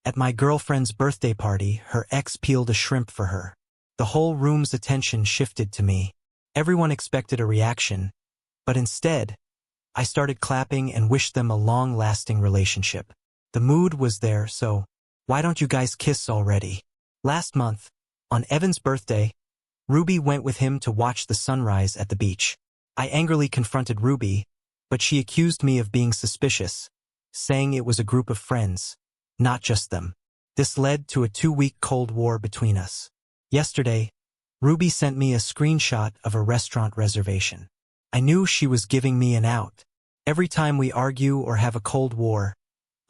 At my girlfriend's birthday party, her ex peeled a shrimp for her. The whole room's attention shifted to me. Everyone expected a reaction, but instead, I started clapping and wished them a long-lasting relationship. The mood was there, so why don't you guys kiss already? Last month, on Evan's birthday, Ruby went with him to watch the sunrise at the beach. I angrily confronted Ruby, but she accused me of being suspicious, saying it was a group of friends, not just them. This led to a 2-week Cold War between us. Yesterday, Ruby sent me a screenshot of a restaurant reservation. I knew she was giving me an out. Every time we argue or have a Cold War,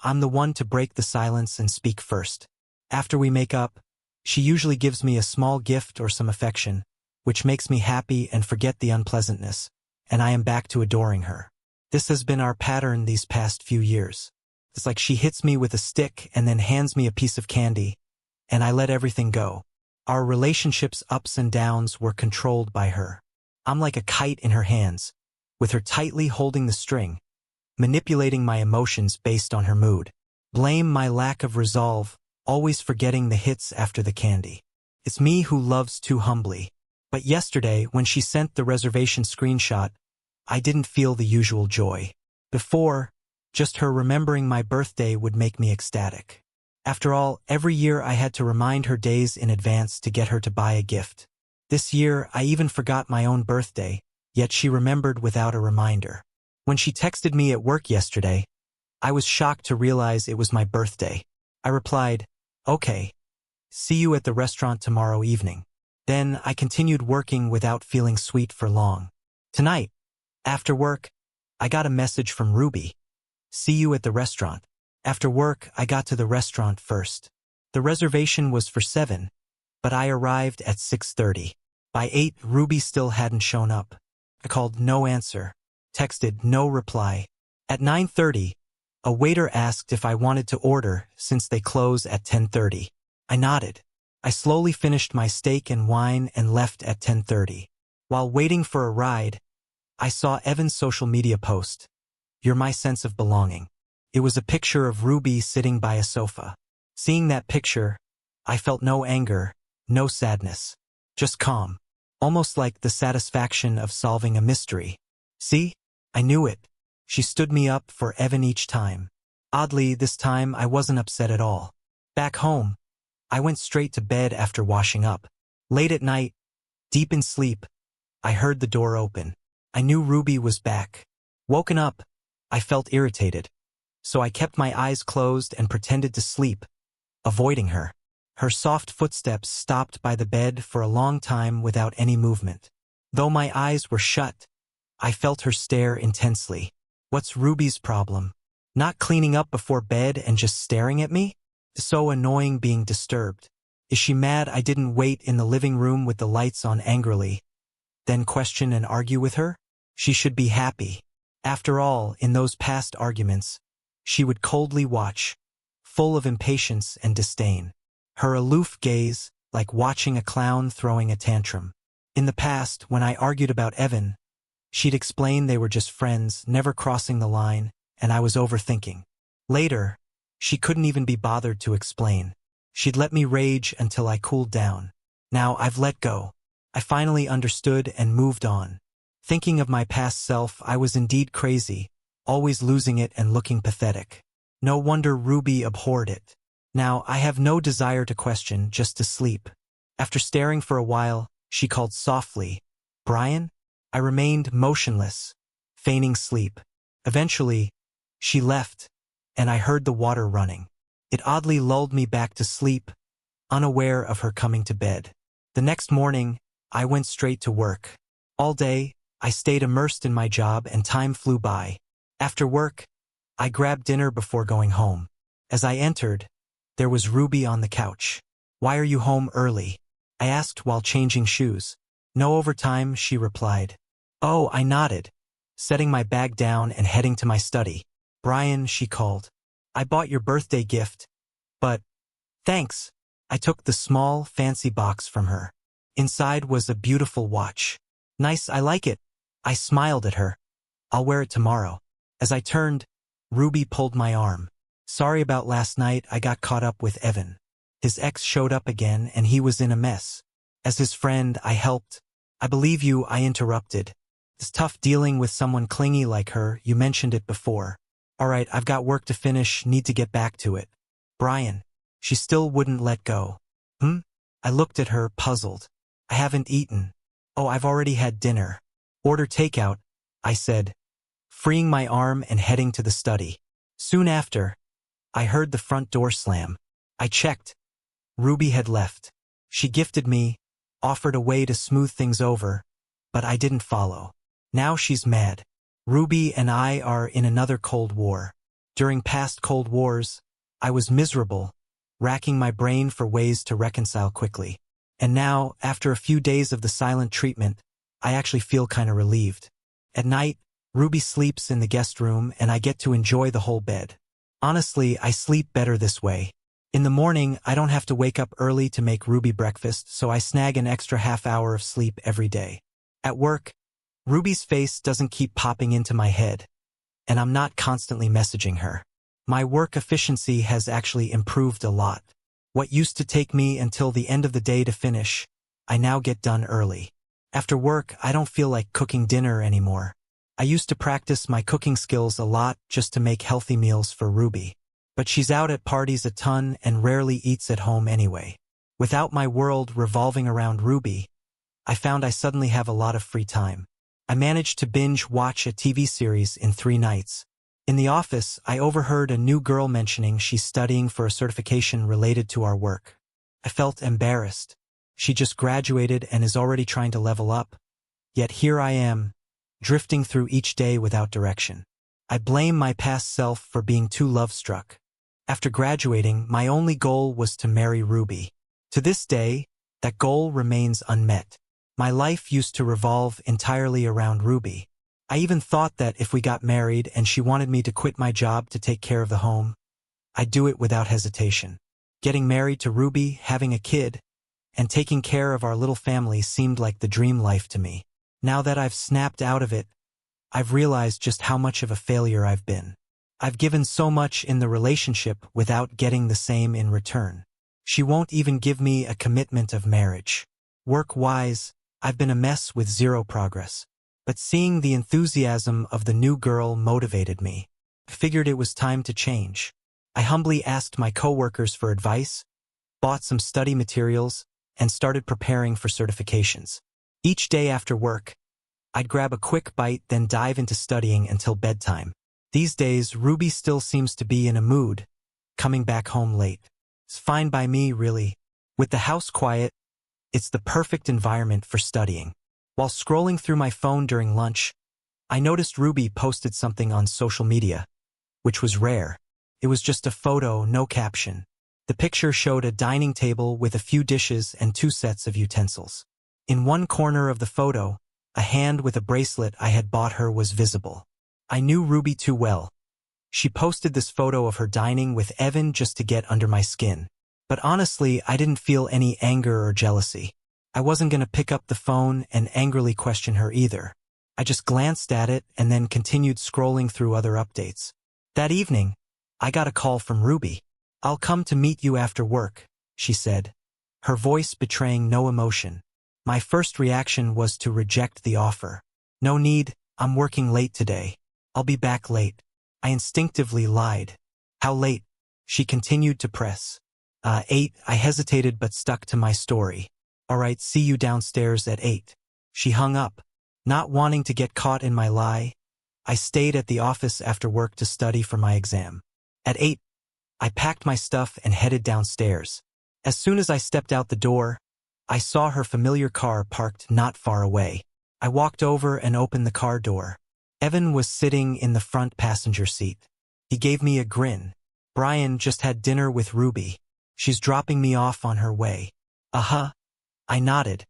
I'm the one to break the silence and speak first. After we make up, she usually gives me a small gift or some affection, which makes me happy and forget the unpleasantness, and I am back to adoring her. This has been our pattern these past few years. It's like she hits me with a stick and then hands me a piece of candy, and I let everything go. Our relationship's ups and downs were controlled by her. I'm like a kite in her hands, with her tightly holding the string, manipulating my emotions based on her mood. Blame my lack of resolve, always forgetting the hits after the candy. It's me who loves too humbly. But yesterday, when she sent the reservation screenshot, I didn't feel the usual joy. Before, just her remembering my birthday would make me ecstatic. After all, every year I had to remind her days in advance to get her to buy a gift. This year, I even forgot my own birthday, yet she remembered without a reminder. When she texted me at work yesterday, I was shocked to realize it was my birthday. I replied, "Okay. See you at the restaurant tomorrow evening." Then I continued working without feeling sweet for long. Tonight, after work, I got a message from Ruby. "See you at the restaurant." After work, I got to the restaurant first. The reservation was for 7, but I arrived at 6:30. By 8, Ruby still hadn't shown up. I called, no answer. Texted, no reply. At 9:30, a waiter asked if I wanted to order since they close at 10:30. I nodded. I slowly finished my steak and wine and left at 10:30. While waiting for a ride, I saw Evan's social media post. "You're my sense of belonging." It was a picture of Ruby sitting by a sofa. Seeing that picture, I felt no anger, no sadness, just calm, almost like the satisfaction of solving a mystery. See? I knew it. She stood me up for Evan each time. Oddly, this time I wasn't upset at all. Back home, I went straight to bed after washing up. Late at night, deep in sleep, I heard the door open. I knew Ruby was back. Woken up, I felt irritated. So I kept my eyes closed and pretended to sleep, avoiding her. Her soft footsteps stopped by the bed for a long time without any movement. Though my eyes were shut, I felt her stare intensely. What's Ruby's problem? Not cleaning up before bed and just staring at me? So annoying being disturbed. Is she mad I didn't wait in the living room with the lights on angrily, then question and argue with her? She should be happy. After all, in those past arguments, she would coldly watch, full of impatience and disdain. Her aloof gaze, like watching a clown throwing a tantrum. In the past, when I argued about Evan, she'd explain they were just friends, never crossing the line, and I was overthinking. Later, she couldn't even be bothered to explain. She'd let me rage until I cooled down. Now I've let go. I finally understood and moved on. Thinking of my past self, I was indeed crazy, always losing it and looking pathetic. No wonder Ruby abhorred it. Now I have no desire to question, just to sleep. After staring for a while, she called softly, "Brian?" I remained motionless, feigning sleep. Eventually, she left, and I heard the water running. It oddly lulled me back to sleep, unaware of her coming to bed. The next morning, I went straight to work. All day, I stayed immersed in my job and time flew by. After work, I grabbed dinner before going home. As I entered, there was Ruby on the couch. "Why are you home early?" I asked while changing shoes. "No overtime," she replied. "Oh," I nodded, setting my bag down and heading to my study. "Brian," she called. "I bought your birthday gift, but..." "Thanks." I took the small, fancy box from her. Inside was a beautiful watch. "Nice, I like it." I smiled at her. "I'll wear it tomorrow." As I turned, Ruby pulled my arm. Sorry about last night, I got caught up with Evan. His ex showed up again and he was in a mess. As his friend, I helped. I believe you, I interrupted. It's tough dealing with someone clingy like her, you mentioned it before. Alright, I've got work to finish, need to get back to it. Brian. She still wouldn't let go. I looked at her, puzzled. I haven't eaten. Oh, I've already had dinner. Order takeout, I said, freeing my arm and heading to the study. Soon after, I heard the front door slam. I checked. Ruby had left. She gifted me, offered a way to smooth things over, but I didn't follow. Now she's mad. Ruby and I are in another Cold War. During past Cold Wars, I was miserable, racking my brain for ways to reconcile quickly. And now, after a few days of the silent treatment, I actually feel kinda relieved. At night, Ruby sleeps in the guest room and I get to enjoy the whole bed. Honestly, I sleep better this way. In the morning, I don't have to wake up early to make Ruby breakfast, so I snag an extra half hour of sleep every day. At work, Ruby's face doesn't keep popping into my head, and I'm not constantly messaging her. My work efficiency has actually improved a lot. What used to take me until the end of the day to finish, I now get done early. After work, I don't feel like cooking dinner anymore. I used to practice my cooking skills a lot just to make healthy meals for Ruby. But she's out at parties a ton and rarely eats at home anyway. Without my world revolving around Ruby, I found I suddenly have a lot of free time. I managed to binge watch a TV series in 3 nights. In the office, I overheard a new girl mentioning she's studying for a certification related to our work. I felt embarrassed. She just graduated and is already trying to level up. Yet here I am, drifting through each day without direction. I blame my past self for being too love-struck. After graduating, my only goal was to marry Ruby. To this day, that goal remains unmet. My life used to revolve entirely around Ruby. I even thought that if we got married and she wanted me to quit my job to take care of the home, I'd do it without hesitation. Getting married to Ruby, having a kid, and taking care of our little family seemed like the dream life to me. Now that I've snapped out of it, I've realized just how much of a failure I've been. I've given so much in the relationship without getting the same in return. She won't even give me a commitment of marriage. Work-wise, I've been a mess with zero progress. But seeing the enthusiasm of the new girl motivated me. I figured it was time to change. I humbly asked my coworkers for advice, bought some study materials, and started preparing for certifications. Each day after work, I'd grab a quick bite, then dive into studying until bedtime. These days, Ruby still seems to be in a mood, coming back home late. It's fine by me, really. With the house quiet, it's the perfect environment for studying. While scrolling through my phone during lunch, I noticed Ruby posted something on social media, which was rare. It was just a photo, no caption. The picture showed a dining table with a few dishes and 2 sets of utensils. In one corner of the photo, a hand with a bracelet I had bought her was visible. I knew Ruby too well. She posted this photo of her dining with Evan just to get under my skin. But honestly, I didn't feel any anger or jealousy. I wasn't going to pick up the phone and angrily question her either. I just glanced at it and then continued scrolling through other updates. That evening, I got a call from Ruby. "I'll come to meet you after work," she said, her voice betraying no emotion. My first reaction was to reject the offer. "No need, I'm working late today. I'll be back late." I instinctively lied. "How late?" She continued to press. 8, I hesitated but stuck to my story. "All right, see you downstairs at 8. She hung up. Not wanting to get caught in my lie, I stayed at the office after work to study for my exam. At 8, I packed my stuff and headed downstairs. As soon as I stepped out the door, I saw her familiar car parked not far away. I walked over and opened the car door. Evan was sitting in the front passenger seat. He gave me a grin. "Brian just had dinner with Ruby. She's dropping me off on her way." "Uh-huh." I nodded,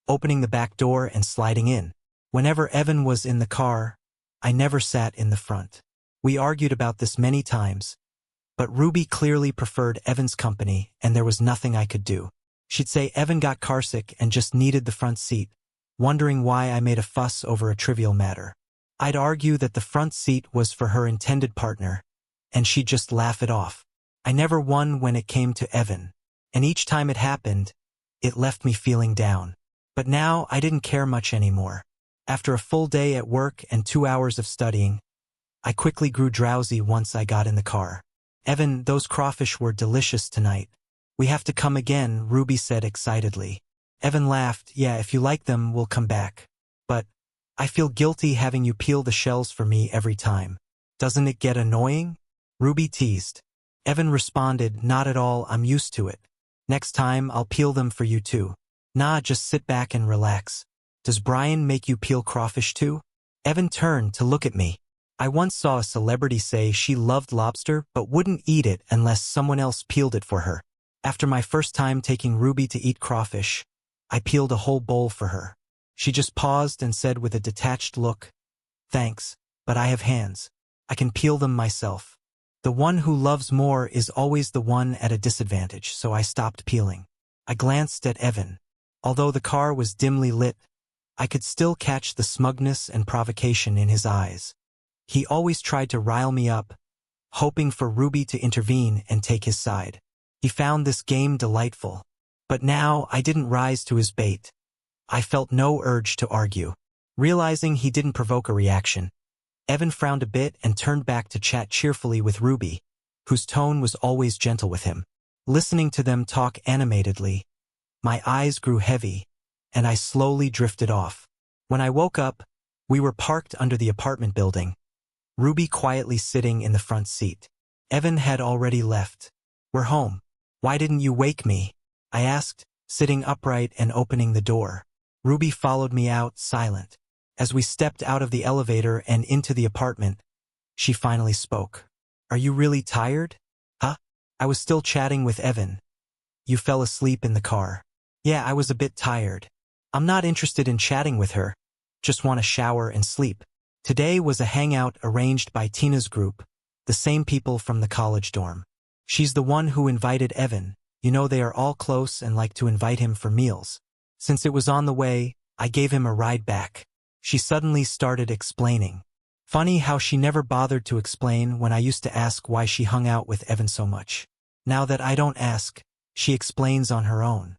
opening the back door and sliding in. Whenever Evan was in the car, I never sat in the front. We argued about this many times, but Ruby clearly preferred Evan's company and there was nothing I could do. She'd say Evan got carsick and just needed the front seat, wondering why I made a fuss over a trivial matter. I'd argue that the front seat was for her intended partner, and she'd just laugh it off. I never won when it came to Evan, and each time it happened, it left me feeling down. But now I didn't care much anymore. After a full day at work and 2 hours of studying, I quickly grew drowsy once I got in the car. Evan, those crawfish were delicious tonight. We have to come again, Ruby said excitedly. Evan laughed, yeah, if you like them, we'll come back. But I feel guilty having you peel the shells for me every time. Doesn't it get annoying? Ruby teased. Evan responded, not at all, I'm used to it. Next time, I'll peel them for you too. Nah, just sit back and relax. Does Brian make you peel crawfish too? Evan turned to look at me. I once saw a celebrity say she loved lobster but wouldn't eat it unless someone else peeled it for her. After my first time taking Ruby to eat crawfish, I peeled a whole bowl for her. She just paused and said with a detached look, thanks, but I have hands. I can peel them myself. The one who loves more is always the one at a disadvantage, so I stopped peeling. I glanced at Evan. Although the car was dimly lit, I could still catch the smugness and provocation in his eyes. He always tried to rile me up, hoping for Ruby to intervene and take his side. He found this game delightful. But now I didn't rise to his bait. I felt no urge to argue. Realizing he didn't provoke a reaction, Evan frowned a bit and turned back to chat cheerfully with Ruby, whose tone was always gentle with him. Listening to them talk animatedly, my eyes grew heavy, and I slowly drifted off. When I woke up, we were parked under the apartment building, Ruby quietly sitting in the front seat. Evan had already left. We're home. Why didn't you wake me? I asked, sitting upright and opening the door. Ruby followed me out, silent. As we stepped out of the elevator and into the apartment, she finally spoke. Are you really tired? Huh? I was still chatting with Evan. You fell asleep in the car. Yeah, I was a bit tired. I'm not interested in chatting with her. Just want to shower and sleep. Today was a hangout arranged by Tina's group, the same people from the college dorm. She's the one who invited Evan. You know they are all close and like to invite him for meals. Since it was on the way, I gave him a ride back. She suddenly started explaining. Funny how she never bothered to explain when I used to ask why she hung out with Evan so much. Now that I don't ask, she explains on her own.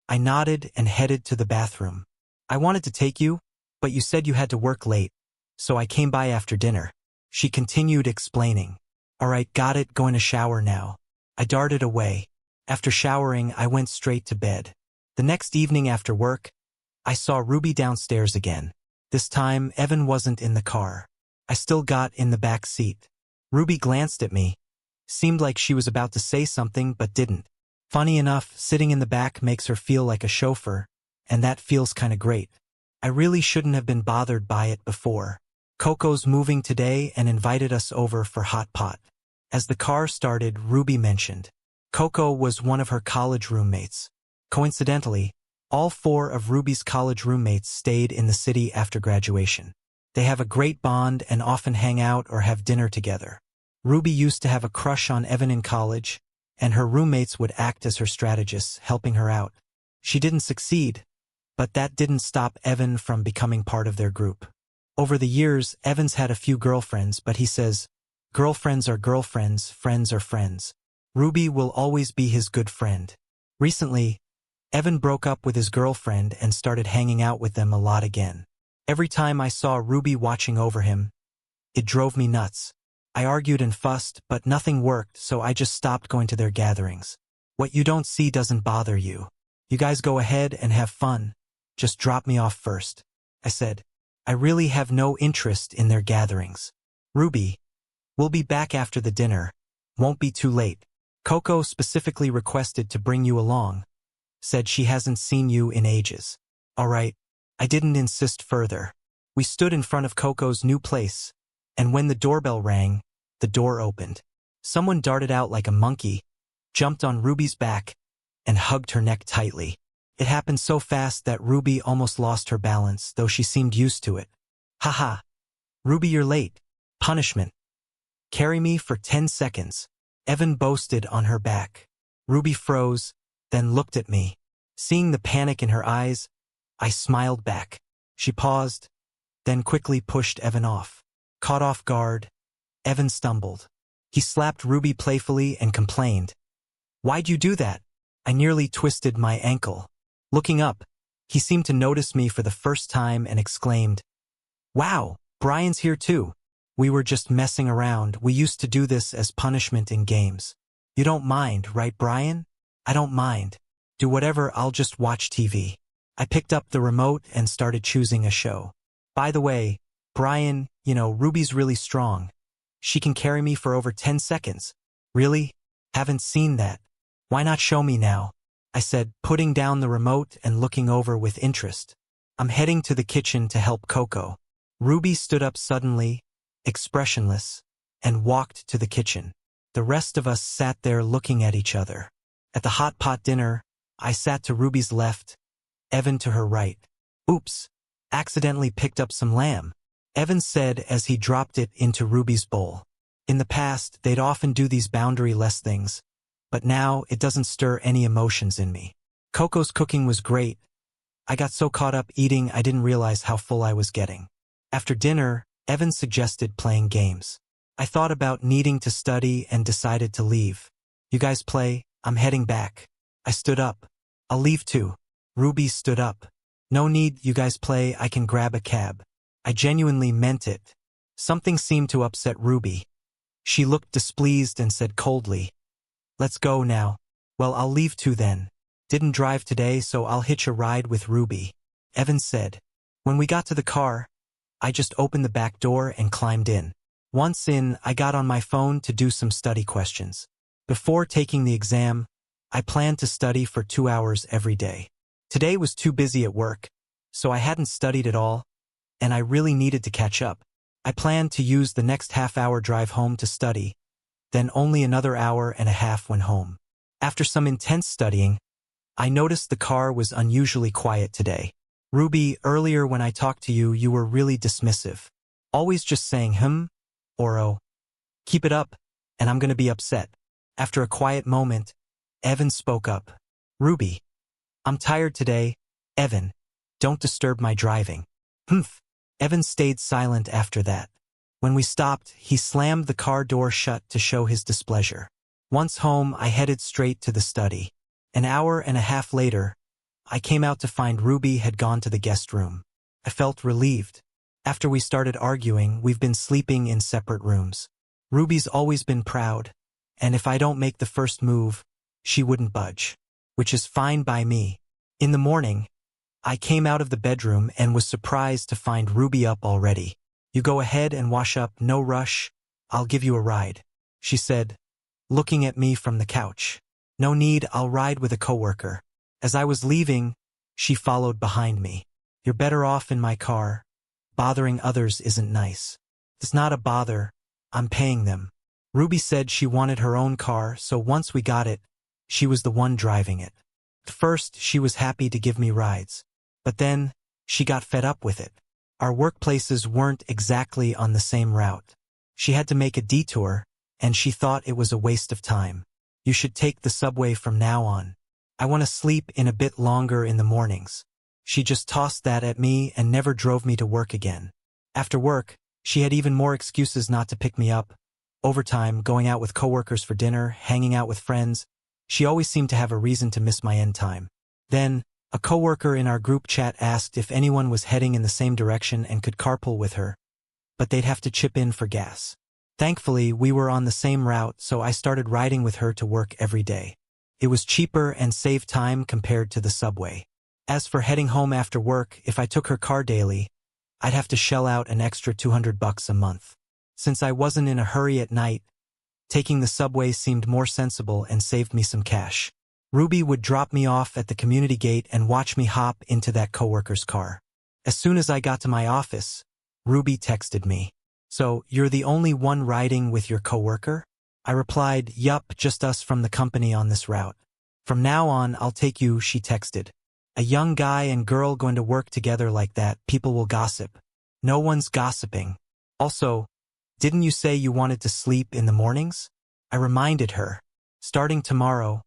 I nodded and headed to the bathroom. I wanted to take you, but you said you had to work late, so I came by after dinner. She continued explaining. All right, got it, going to shower now. I darted away. After showering, I went straight to bed. The next evening after work, I saw Ruby downstairs again. This time, Evan wasn't in the car. I still got in the back seat. Ruby glanced at me. Seemed like she was about to say something but didn't. Funny enough, sitting in the back makes her feel like a chauffeur, and that feels kinda great. I really shouldn't have been bothered by it before. Coco's moving today and invited us over for hot pot. As the car started, Ruby mentioned. Coco was one of her college roommates. Coincidentally, all 4 of Ruby's college roommates stayed in the city after graduation. They have a great bond and often hang out or have dinner together. Ruby used to have a crush on Evan in college, and her roommates would act as her strategists, helping her out. She didn't succeed, but that didn't stop Evan from becoming part of their group. Over the years, Evan's had a few girlfriends, but he says, girlfriends are girlfriends, friends are friends. Ruby will always be his good friend. Recently, Evan broke up with his girlfriend and started hanging out with them a lot again. Every time I saw Ruby watching over him, it drove me nuts. I argued and fussed, but nothing worked, so I just stopped going to their gatherings. What you don't see doesn't bother you. You guys go ahead and have fun. Just drop me off first. I said, I really have no interest in their gatherings. Ruby, we'll be back after the dinner. Won't be too late. Coco specifically requested to bring you along. Said she hasn't seen you in ages. All right. I didn't insist further. We stood in front of Coco's new place, and when the doorbell rang, the door opened. Someone darted out like a monkey, jumped on Ruby's back, and hugged her neck tightly. It happened so fast that Ruby almost lost her balance, though she seemed used to it. Haha. Ruby, you're late. Punishment. Carry me for 10 seconds. Evan boasted on her back. Ruby froze, then looked at me. Seeing the panic in her eyes, I smiled back. She paused, then quickly pushed Evan off. Caught off guard, Evan stumbled. He slapped Ruby playfully and complained, "Why'd you do that?" I nearly twisted my ankle. Looking up, he seemed to notice me for the first time and exclaimed, "Wow, Brian's here too. We were just messing around. We used to do this as punishment in games. You don't mind, right, Brian?" "I don't mind. Do whatever, I'll just watch TV." I picked up the remote and started choosing a show. "By the way, Brian, Ruby's really strong. She can carry me for over 10 seconds. "Really? Haven't seen that. Why not show me now?" I said, putting down the remote and looking over with interest. "I'm heading to the kitchen to help Coco." Ruby stood up suddenly, expressionless, and walked to the kitchen. The rest of us sat there looking at each other. At the hot pot dinner, I sat to Ruby's left, Evan to her right. "Oops, accidentally picked up some lamb," Evan said as he dropped it into Ruby's bowl. In the past, they'd often do these boundary-less things, but now it doesn't stir any emotions in me. Coco's cooking was great. I got so caught up eating I didn't realize how full I was getting. After dinner, Evan suggested playing games. I thought about needing to study and decided to leave. "You guys play? I'm heading back." I stood up. "I'll leave too." Ruby stood up. "No need, you guys play, I can grab a cab." I genuinely meant it. Something seemed to upset Ruby. She looked displeased and said coldly, "Let's go now." "Well, I'll leave too then. Didn't drive today, so I'll hitch a ride with Ruby," Evan said. When we got to the car, I just opened the back door and climbed in. Once in, I got on my phone to do some study questions. Before taking the exam, I planned to study for 2 hours every day. Today was too busy at work, so I hadn't studied at all, and I really needed to catch up. I planned to use the next half-hour drive home to study, then only another hour and a half when home. After some intense studying, I noticed the car was unusually quiet today. "Ruby, earlier when I talked to you, you were really dismissive. Always just saying or oh. Keep it up, and I'm gonna be upset." After a quiet moment, Evan spoke up. "Ruby, I'm tired today. Evan, don't disturb my driving." "Humph." Evan stayed silent after that. When we stopped, he slammed the car door shut to show his displeasure. Once home, I headed straight to the study. An hour and a half later, I came out to find Ruby had gone to the guest room. I felt relieved. After we started arguing, we've been sleeping in separate rooms. Ruby's always been proud, and if I don't make the first move, she wouldn't budge, which is fine by me. In the morning, I came out of the bedroom and was surprised to find Ruby up already. "You go ahead and wash up, no rush. I'll give you a ride," she said, looking at me from the couch. "No need, I'll ride with a coworker." As I was leaving, she followed behind me. "You're better off in my car. Bothering others isn't nice." "It's not a bother. I'm paying them." Ruby said she wanted her own car, so once we got it, she was the one driving it. At first, she was happy to give me rides. But then, she got fed up with it. Our workplaces weren't exactly on the same route. She had to make a detour, and she thought it was a waste of time. "You should take the subway from now on. I want to sleep in a bit longer in the mornings." She just tossed that at me and never drove me to work again. After work, she had even more excuses not to pick me up. Overtime, going out with coworkers for dinner, hanging out with friends. She always seemed to have a reason to miss my end time. Then, a coworker in our group chat asked if anyone was heading in the same direction and could carpool with her, but they'd have to chip in for gas. Thankfully, we were on the same route, so I started riding with her to work every day. It was cheaper and saved time compared to the subway. As for heading home after work, if I took her car daily, I'd have to shell out an extra $200 a month. Since I wasn't in a hurry at night, taking the subway seemed more sensible and saved me some cash. Ruby would drop me off at the community gate and watch me hop into that coworker's car. As soon as I got to my office, Ruby texted me. "So, you're the only one riding with your coworker?" I replied, "Yup, just us from the company on this route." "From now on, I'll take you," she texted. "A young guy and girl going to work together like that, people will gossip." "No one's gossiping. Also, didn't you say you wanted to sleep in the mornings?" I reminded her. "Starting tomorrow,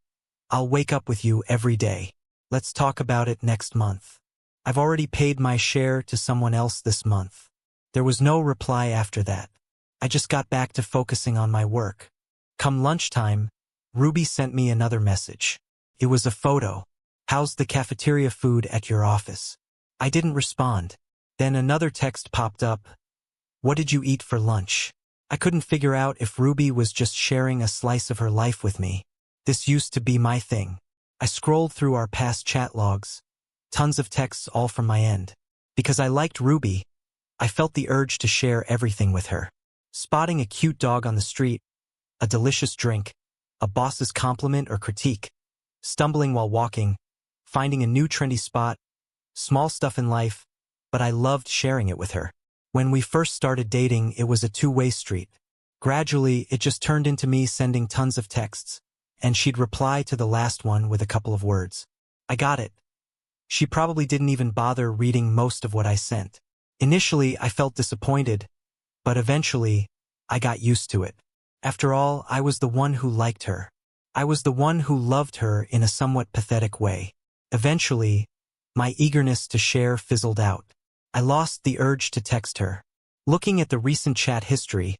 I'll wake up with you every day. Let's talk about it next month. I've already paid my share to someone else this month." There was no reply after that. I just got back to focusing on my work. Come lunchtime, Ruby sent me another message. It was a photo. How's the cafeteria food at your office? I didn't respond. Then another text popped up. What did you eat for lunch? I couldn't figure out if Ruby was just sharing a slice of her life with me. This used to be my thing. I scrolled through our past chat logs. Tons of texts all from my end. Because I liked Ruby, I felt the urge to share everything with her. Spotting a cute dog on the street, a delicious drink, a boss's compliment or critique, stumbling while walking, finding a new trendy spot, small stuff in life, but I loved sharing it with her. When we first started dating, it was a two-way street. Gradually, it just turned into me sending tons of texts, and she'd reply to the last one with a couple of words. I got it. She probably didn't even bother reading most of what I sent. Initially, I felt disappointed, but eventually, I got used to it. After all, I was the one who liked her. I was the one who loved her in a somewhat pathetic way. Eventually, my eagerness to share fizzled out. I lost the urge to text her. Looking at the recent chat history,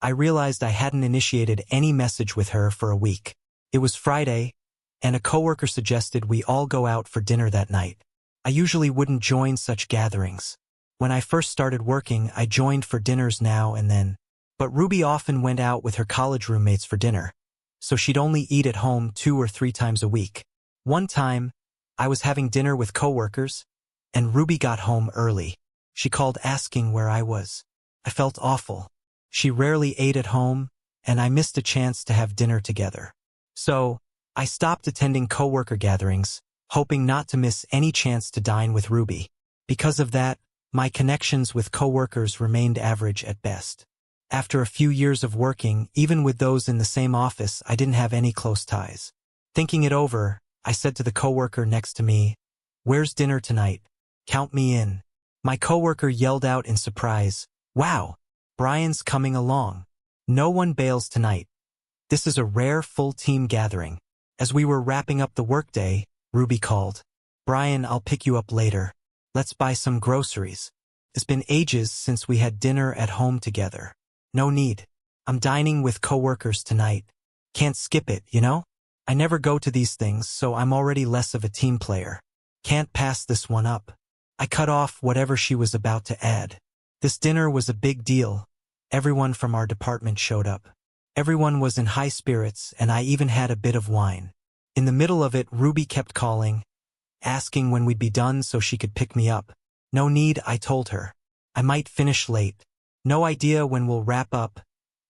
I realized I hadn't initiated any message with her for a week. It was Friday, and a coworker suggested we all go out for dinner that night. I usually wouldn't join such gatherings. When I first started working, I joined for dinners now and then. But Ruby often went out with her college roommates for dinner, so she'd only eat at home 2 or 3 times a week. One time, I was having dinner with coworkers, and Ruby got home early. She called asking where I was. I felt awful. She rarely ate at home, and I missed a chance to have dinner together. So, I stopped attending coworker gatherings, hoping not to miss any chance to dine with Ruby. Because of that, my connections with coworkers remained average at best. After a few years of working, even with those in the same office, I didn't have any close ties. Thinking it over, I said to the coworker next to me, "Where's dinner tonight? Count me in." My coworker yelled out in surprise, "Wow, Brian's coming along. No one bails tonight. This is a rare full team gathering." As we were wrapping up the workday, Ruby called, "Brian, I'll pick you up later. Let's buy some groceries. It's been ages since we had dinner at home together." "No need. I'm dining with coworkers tonight. Can't skip it, you know? I never go to these things, so I'm already less of a team player. Can't pass this one up." I cut off whatever she was about to add. This dinner was a big deal. Everyone from our department showed up. Everyone was in high spirits, and I even had a bit of wine. In the middle of it, Ruby kept calling, asking when we'd be done so she could pick me up. "No need," I told her. "I might finish late. No idea when we'll wrap up.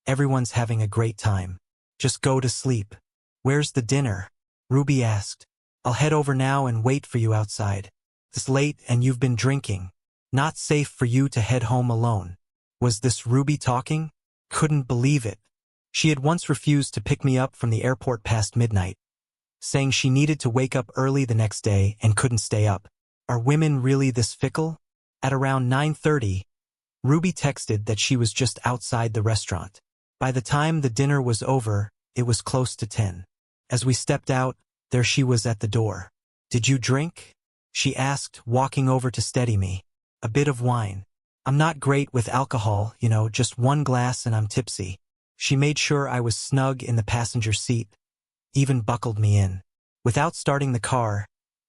Everyone's having a great time. Just go to sleep." "Where's the dinner?" Ruby asked. "I'll head over now and wait for you outside. It's late and you've been drinking. Not safe for you to head home alone." Was this Ruby talking? Couldn't believe it. She had once refused to pick me up from the airport past midnight, saying she needed to wake up early the next day and couldn't stay up. Are women really this fickle? At around 9:30, Ruby texted that she was just outside the restaurant. By the time the dinner was over, it was close to 10. As we stepped out, there she was at the door. "Did you drink?" she asked, walking over to steady me. "A bit of wine. I'm not great with alcohol, you know, just 1 glass and I'm tipsy." She made sure I was snug in the passenger seat, even buckled me in. Without starting the car,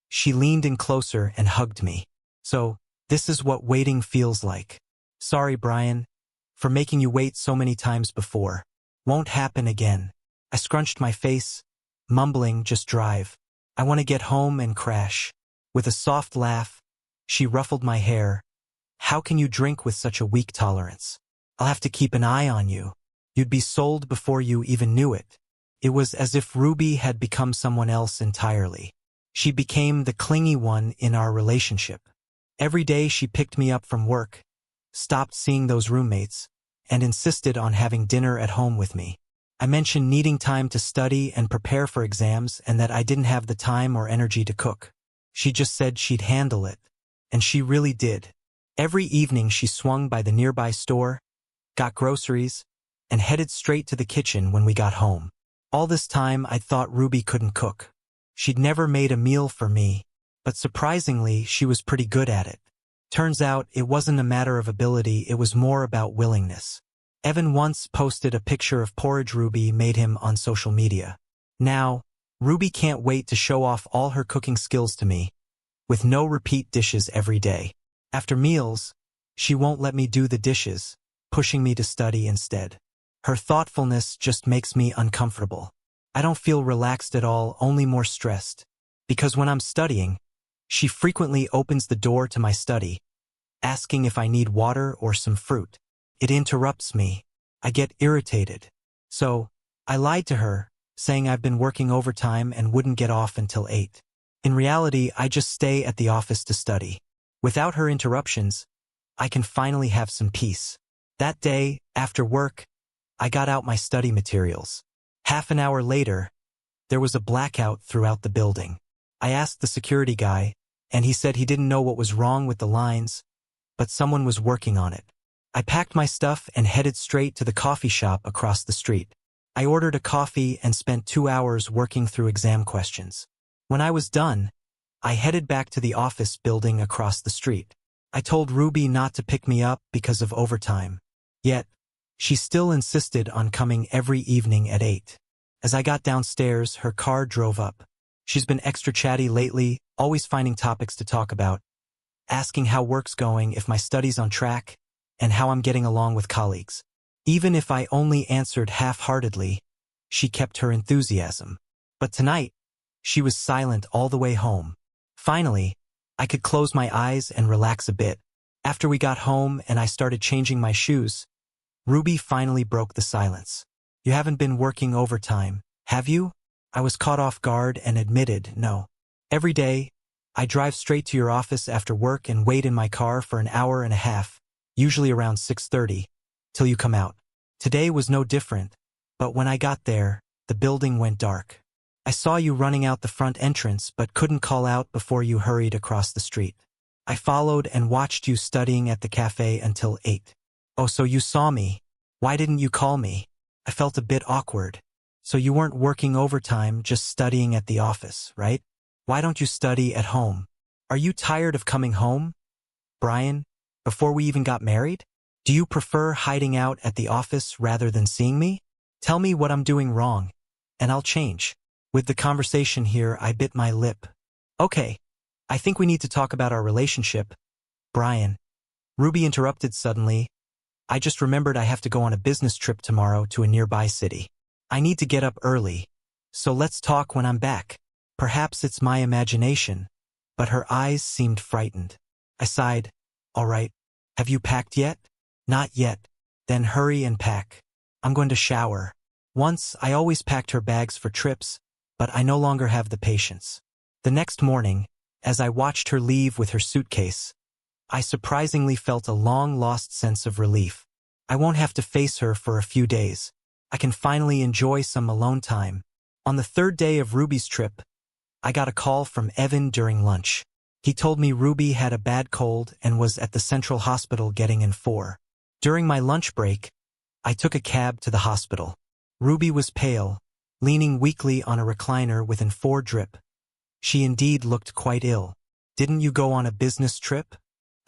she leaned in closer and hugged me. "So, this is what waiting feels like. Sorry, Brian, for making you wait so many times before. Won't happen again." I scrunched my face, mumbling, "Just drive. I want to get home and crash." With a soft laugh, she ruffled my hair. "How can you drink with such a weak tolerance? I'll have to keep an eye on you. You'd be sold before you even knew it." It was as if Ruby had become someone else entirely. She became the clingy one in our relationship. Every day she picked me up from work, stopped seeing those roommates, and insisted on having dinner at home with me. I mentioned needing time to study and prepare for exams and that I didn't have the time or energy to cook. She just said she'd handle it, and she really did. Every evening she swung by the nearby store, got groceries, and headed straight to the kitchen when we got home. All this time I thought Ruby couldn't cook. She'd never made a meal for me, but surprisingly she was pretty good at it. Turns out it wasn't a matter of ability, it was more about willingness. Evan once posted a picture of porridge Ruby made him on social media. Now, Ruby can't wait to show off all her cooking skills to me, with no repeat dishes every day. After meals, she won't let me do the dishes, pushing me to study instead. Her thoughtfulness just makes me uncomfortable. I don't feel relaxed at all, only more stressed. Because when I'm studying, she frequently opens the door to my study, asking if I need water or some fruit. It interrupts me. I get irritated. So, I lied to her, saying I've been working overtime and wouldn't get off until 8. In reality, I just stay at the office to study. Without her interruptions, I can finally have some peace. That day, after work, I got out my study materials. Half an hour later, there was a blackout throughout the building. I asked the security guy, and he said he didn't know what was wrong with the lines, but someone was working on it. I packed my stuff and headed straight to the coffee shop across the street. I ordered a coffee and spent 2 hours working through exam questions. When I was done, I headed back to the office building across the street. I told Ruby not to pick me up because of overtime. Yet, she still insisted on coming every evening at 8. As I got downstairs, her car drove up. She's been extra chatty lately, always finding topics to talk about, asking how work's going, if my study's on track, and how I'm getting along with colleagues. Even if I only answered half-heartedly, she kept her enthusiasm. But tonight, she was silent all the way home. Finally, I could close my eyes and relax a bit. After we got home and I started changing my shoes, Ruby finally broke the silence. "You haven't been working overtime, have you?" I was caught off guard and admitted no. "Every day, I drive straight to your office after work and wait in my car for an hour and a half, usually around 6:30, till you come out. Today was no different, but when I got there, the building went dark. I saw you running out the front entrance but couldn't call out before you hurried across the street. I followed and watched you studying at the cafe until 8. Oh, so you saw me. Why didn't you call me?" I felt a bit awkward. "So you weren't working overtime, just studying at the office, right? Why don't you study at home? Are you tired of coming home, Brian, before we even got married? Do you prefer hiding out at the office rather than seeing me? Tell me what I'm doing wrong, and I'll change." With the conversation here, I bit my lip. "Okay, I think we need to talk about our relationship, Brian." Ruby interrupted suddenly. "I just remembered I have to go on a business trip tomorrow to a nearby city. I need to get up early, so let's talk when I'm back." Perhaps it's my imagination, but her eyes seemed frightened. I sighed. "All right. Have you packed yet?" "Not yet." "Then hurry and pack. I'm going to shower." Once, I always packed her bags for trips, but I no longer have the patience. The next morning, as I watched her leave with her suitcase, I surprisingly felt a long-lost sense of relief. I won't have to face her for a few days. I can finally enjoy some alone time. On the 3rd day of Ruby's trip, I got a call from Evan during lunch. He told me Ruby had a bad cold and was at the central hospital getting in 4. During my lunch break, I took a cab to the hospital. Ruby was pale, leaning weakly on a recliner with an 4 drip. She indeed looked quite ill. "Didn't you go on a business trip?"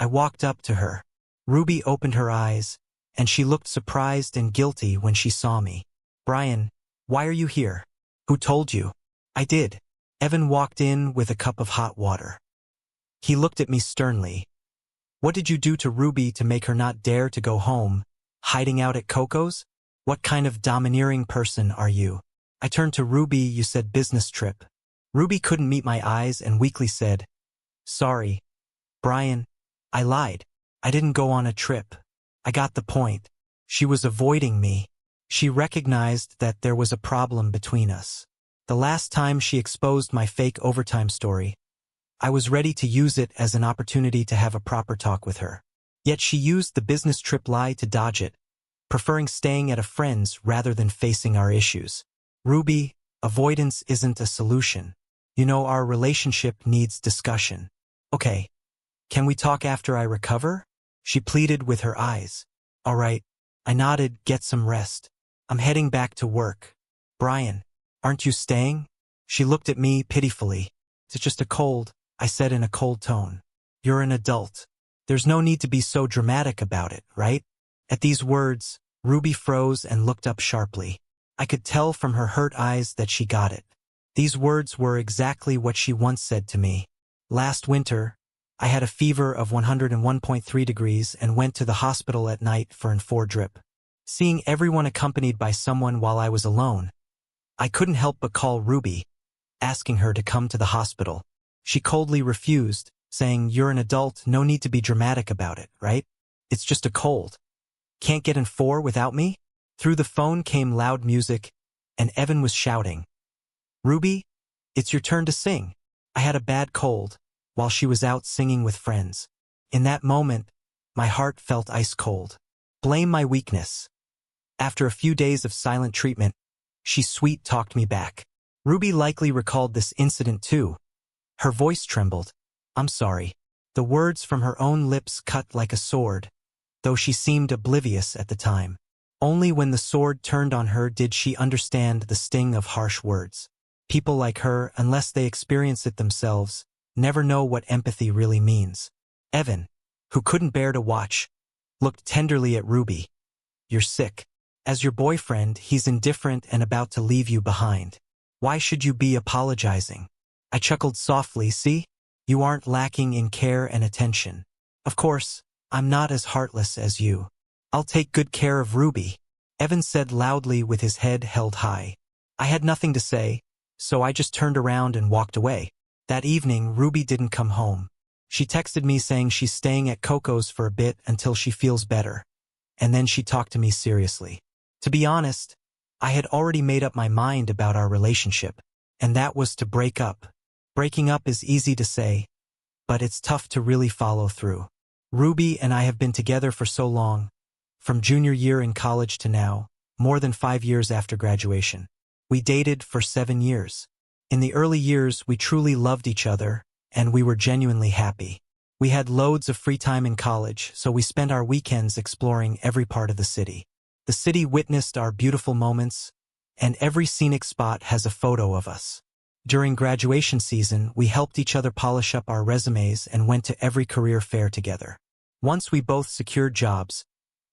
I walked up to her. Ruby opened her eyes, and she looked surprised and guilty when she saw me. "Brian, why are you here? Who told you?" "I did." Evan walked in with a cup of hot water. He looked at me sternly. "What did you do to Ruby to make her not dare to go home, hiding out at Coco's? What kind of domineering person are you?" I turned to Ruby. "You said business trip." Ruby couldn't meet my eyes and weakly said, "Sorry, Brian, I lied. I didn't go on a trip." I got the point. She was avoiding me. She recognized that there was a problem between us. The last time she exposed my fake overtime story, I was ready to use it as an opportunity to have a proper talk with her. Yet she used the business trip lie to dodge it, preferring staying at a friend's rather than facing our issues. "Ruby, avoidance isn't a solution. You know, our relationship needs discussion." "Okay, can we talk after I recover?" She pleaded with her eyes. "All right." I nodded. "Get some rest. I'm heading back to work." "Brian, aren't you staying?" She looked at me pitifully. "It's just a cold," I said in a cold tone. "You're an adult. There's no need to be so dramatic about it, right?" At these words, Ruby froze and looked up sharply. I could tell from her hurt eyes that she got it. These words were exactly what she once said to me. Last winter, I had a fever of 101.3 degrees and went to the hospital at night for an 4 drip. Seeing everyone accompanied by someone while I was alone, I couldn't help but call Ruby, asking her to come to the hospital. She coldly refused, saying, "You're an adult, no need to be dramatic about it, right? It's just a cold. Can't get in 4 without me?" Through the phone came loud music, and Evan was shouting, "Ruby, it's your turn to sing." I had a bad cold, while she was out singing with friends. In that moment, my heart felt ice cold. Blame my weakness. After a few days of silent treatment, she sweet-talked me back. Ruby likely recalled this incident too. Her voice trembled. "I'm sorry." The words from her own lips cut like a sword, though she seemed oblivious at the time. Only when the sword turned on her did she understand the sting of harsh words. People like her, unless they experience it themselves, never know what empathy really means. Evan, who couldn't bear to watch, looked tenderly at Ruby. "You're sick. As your boyfriend, he's indifferent and about to leave you behind. Why should you be apologizing?" I chuckled softly. "See? You aren't lacking in care and attention. Of course, I'm not as heartless as you. I'll take good care of Ruby," Evan said loudly with his head held high. I had nothing to say, so I just turned around and walked away. That evening, Ruby didn't come home. She texted me saying she's staying at Coco's for a bit until she feels better, and then she talked to me seriously. To be honest, I had already made up my mind about our relationship, and that was to break up. Breaking up is easy to say, but it's tough to really follow through. Ruby and I have been together for so long, from junior year in college to now, more than 5 years after graduation. We dated for 7 years. In the early years, we truly loved each other, and we were genuinely happy. We had loads of free time in college, so we spent our weekends exploring every part of the city. The city witnessed our beautiful moments, and every scenic spot has a photo of us. During graduation season, we helped each other polish up our resumes and went to every career fair together. Once we both secured jobs,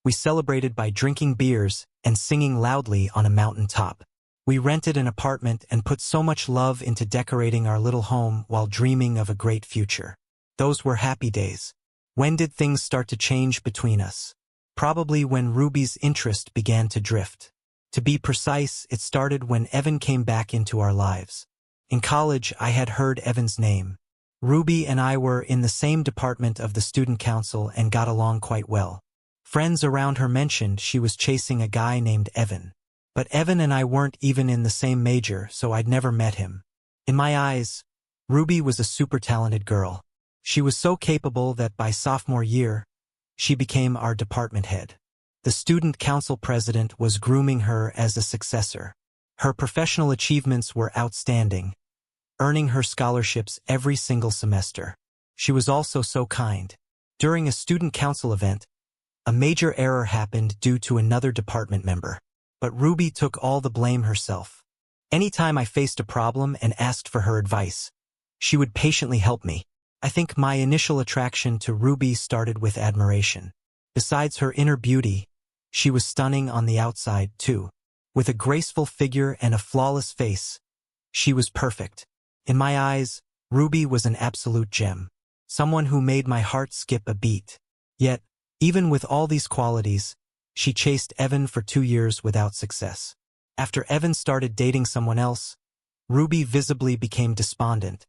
we celebrated by drinking beers and singing loudly on a mountain top. We rented an apartment and put so much love into decorating our little home while dreaming of a great future. Those were happy days. When did things start to change between us? Probably when Ruby's interest began to drift. To be precise, it started when Evan came back into our lives. In college, I had heard Evan's name. Ruby and I were in the same department of the student council and got along quite well. Friends around her mentioned she was chasing a guy named Evan. But Evan and I weren't even in the same major, so I'd never met him. In my eyes, Ruby was a super talented girl. She was so capable that by sophomore year, she became our department head. The student council president was grooming her as a successor. Her professional achievements were outstanding, earning her scholarships every single semester. She was also so kind. During a student council event, a major error happened due to another department member. But Ruby took all the blame herself. Anytime I faced a problem and asked for her advice, she would patiently help me. I think my initial attraction to Ruby started with admiration. Besides her inner beauty, she was stunning on the outside too. With a graceful figure and a flawless face, she was perfect. In my eyes, Ruby was an absolute gem. Someone who made my heart skip a beat. Yet, even with all these qualities, she chased Evan for 2 years without success. After Evan started dating someone else, Ruby visibly became despondent.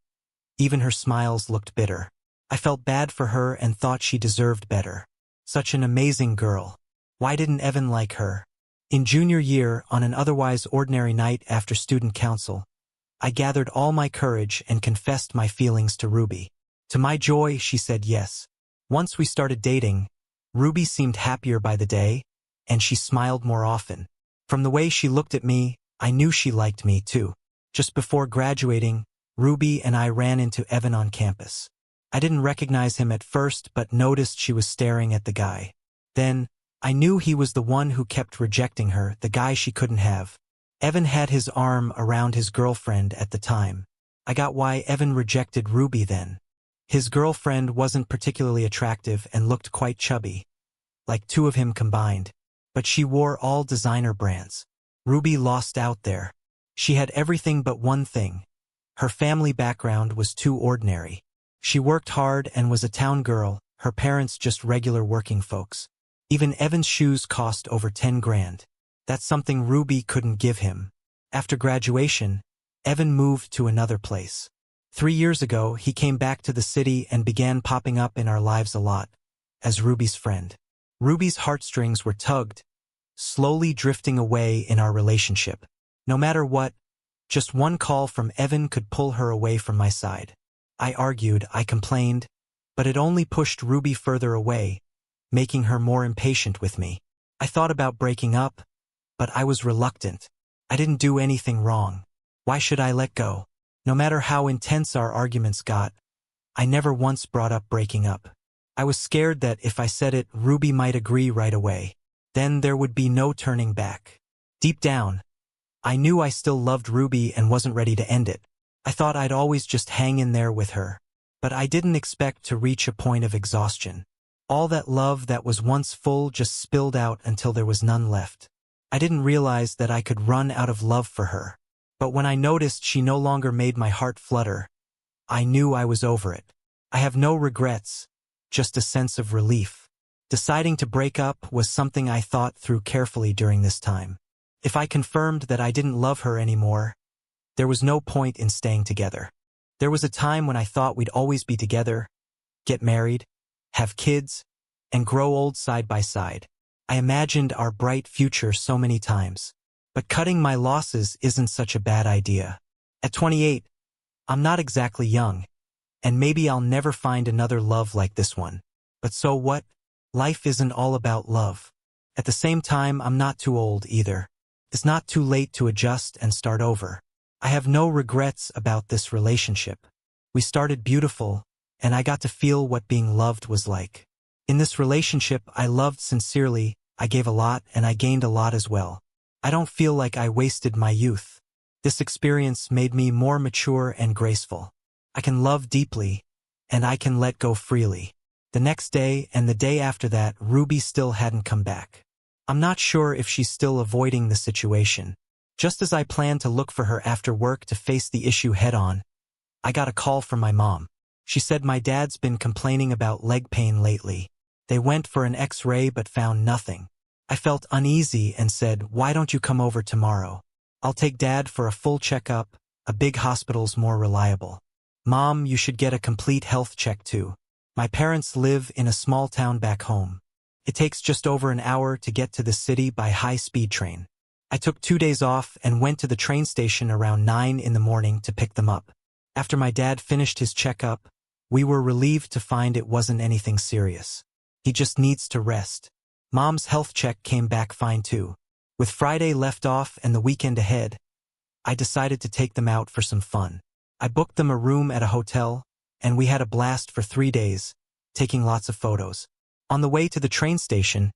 Even her smiles looked bitter. I felt bad for her and thought she deserved better. Such an amazing girl. Why didn't Evan like her? In junior year, on an otherwise ordinary night after student council, I gathered all my courage and confessed my feelings to Ruby. To my joy, she said yes. Once we started dating, Ruby seemed happier by the day, and she smiled more often. From the way she looked at me, I knew she liked me too. Just before graduating, Ruby and I ran into Evan on campus. I didn't recognize him at first, but noticed she was staring at the guy. Then, I knew he was the one who kept rejecting her, the guy she couldn't have. Evan had his arm around his girlfriend at the time. I got why Evan rejected Ruby then. His girlfriend wasn't particularly attractive and looked quite chubby, like 2 of him combined. but she wore all designer brands. Ruby lost out there. She had everything but one thing. Her family background was too ordinary. She worked hard and was a town girl, her parents just regular working folks. Even Evan's shoes cost over 10 grand. That's something Ruby couldn't give him. After graduation, Evan moved to another place. 3 years ago, he came back to the city and began popping up in our lives a lot, as Ruby's friend. Ruby's heartstrings were tugged, slowly drifting away in our relationship. No matter what, just one call from Evan could pull her away from my side. I argued, I complained, but it only pushed Ruby further away, making her more impatient with me. I thought about breaking up, but I was reluctant. I didn't do anything wrong. Why should I let go? No matter how intense our arguments got, I never once brought up breaking up. I was scared that if I said it, Ruby might agree right away. Then there would be no turning back. Deep down, I knew I still loved Ruby and wasn't ready to end it. I thought I'd always just hang in there with her. But I didn't expect to reach a point of exhaustion. All that love that was once full just spilled out until there was none left. I didn't realize that I could run out of love for her. But when I noticed she no longer made my heart flutter, I knew I was over it. I have no regrets, just a sense of relief. Deciding to break up was something I thought through carefully during this time. If I confirmed that I didn't love her anymore, there was no point in staying together. There was a time when I thought we'd always be together, get married, have kids, and grow old side by side. I imagined our bright future so many times. But cutting my losses isn't such a bad idea. At 28, I'm not exactly young, and maybe I'll never find another love like this one. But so what? Life isn't all about love. At the same time, I'm not too old either. It's not too late to adjust and start over. I have no regrets about this relationship. We started beautiful, and I got to feel what being loved was like. In this relationship, I loved sincerely, I gave a lot, and I gained a lot as well. I don't feel like I wasted my youth. This experience made me more mature and graceful. I can love deeply, and I can let go freely. The next day and the day after that, Ruby still hadn't come back. I'm not sure if she's still avoiding the situation. Just as I planned to look for her after work to face the issue head-on, I got a call from my mom. She said my dad's been complaining about leg pain lately. They went for an X-ray but found nothing. I felt uneasy and said, "Why don't you come over tomorrow? I'll take Dad for a full checkup. A big hospital's more reliable." "Mom, you should get a complete health check too. My parents live in a small town back home. It takes just over an hour to get to the city by high-speed train." I took 2 days off and went to the train station around 9 in the morning to pick them up. After my dad finished his checkup, we were relieved to find it wasn't anything serious. He just needs to rest. Mom's health check came back fine too. With Friday left off and the weekend ahead, I decided to take them out for some fun. I booked them a room at a hotel, and we had a blast for 3 days, taking lots of photos. On the way to the train station,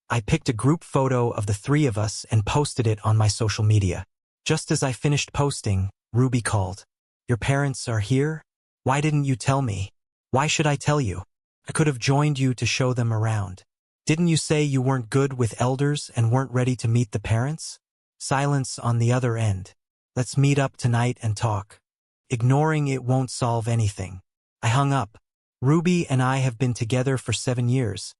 I picked a group photo of the 3 of us and posted it on my social media. Just as I finished posting, Ruby called. "Your parents are here? Why didn't you tell me? Why should I tell you? I could have joined you to show them around. Didn't you say you weren't good with elders and weren't ready to meet the parents?" Silence on the other end. "Let's meet up tonight and talk." Ignoring it won't solve anything. I hung up. Ruby and I have been together for 7 years,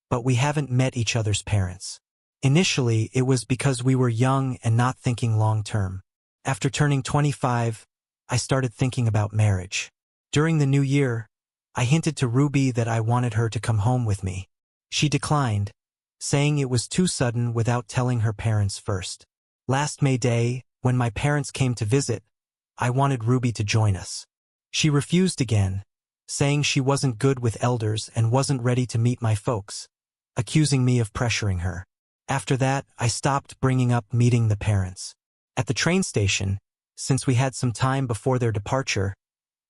but we haven't met each other's parents. Initially, it was because we were young and not thinking long-term. After turning 25, I started thinking about marriage. During the new year, I hinted to Ruby that I wanted her to come home with me. She declined, saying it was too sudden without telling her parents first. Last May Day, when my parents came to visit, I wanted Ruby to join us. She refused again, saying she wasn't good with elders and wasn't ready to meet my folks, accusing me of pressuring her. After that, I stopped bringing up meeting the parents. At the train station, since we had some time before their departure,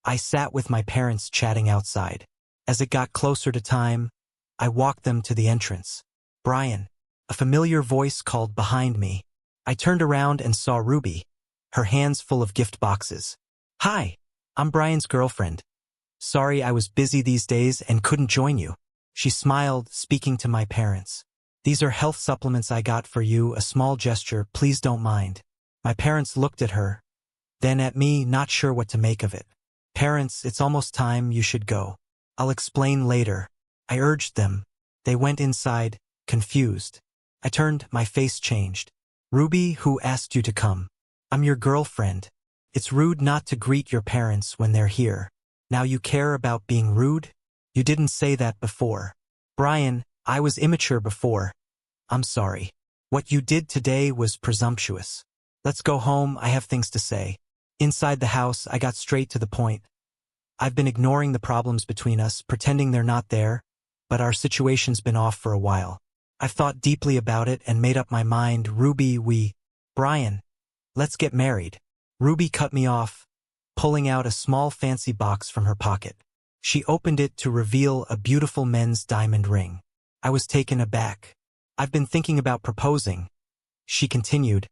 I sat with my parents chatting outside. As it got closer to time, I walked them to the entrance. "Brian," a familiar voice called behind me. I turned around and saw Ruby, her hands full of gift boxes. "Hi, I'm Brian's girlfriend. Sorry I was busy these days and couldn't join you." She smiled, speaking to my parents. These are health supplements I got for you, a small gesture, please don't mind. My parents looked at her, then at me, not sure what to make of it. Parents, it's almost time, you should go. I'll explain later. I urged them. They went inside, confused. I turned, my face changed. Ruby, who asked you to come? I'm your girlfriend. It's rude not to greet your parents when they're here. Now you care about being rude? You didn't say that before. Brian, I was immature before. I'm sorry. What you did today was presumptuous. Let's go home, I have things to say. Inside the house, I got straight to the point. I've been ignoring the problems between us, pretending they're not there, but our situation's been off for a while. I've thought deeply about it and made up my mind. Ruby, Brian, let's get married. Ruby cut me off, pulling out a small fancy box from her pocket. She opened it to reveal a beautiful men's diamond ring. I was taken aback. I've been thinking about proposing. She continued.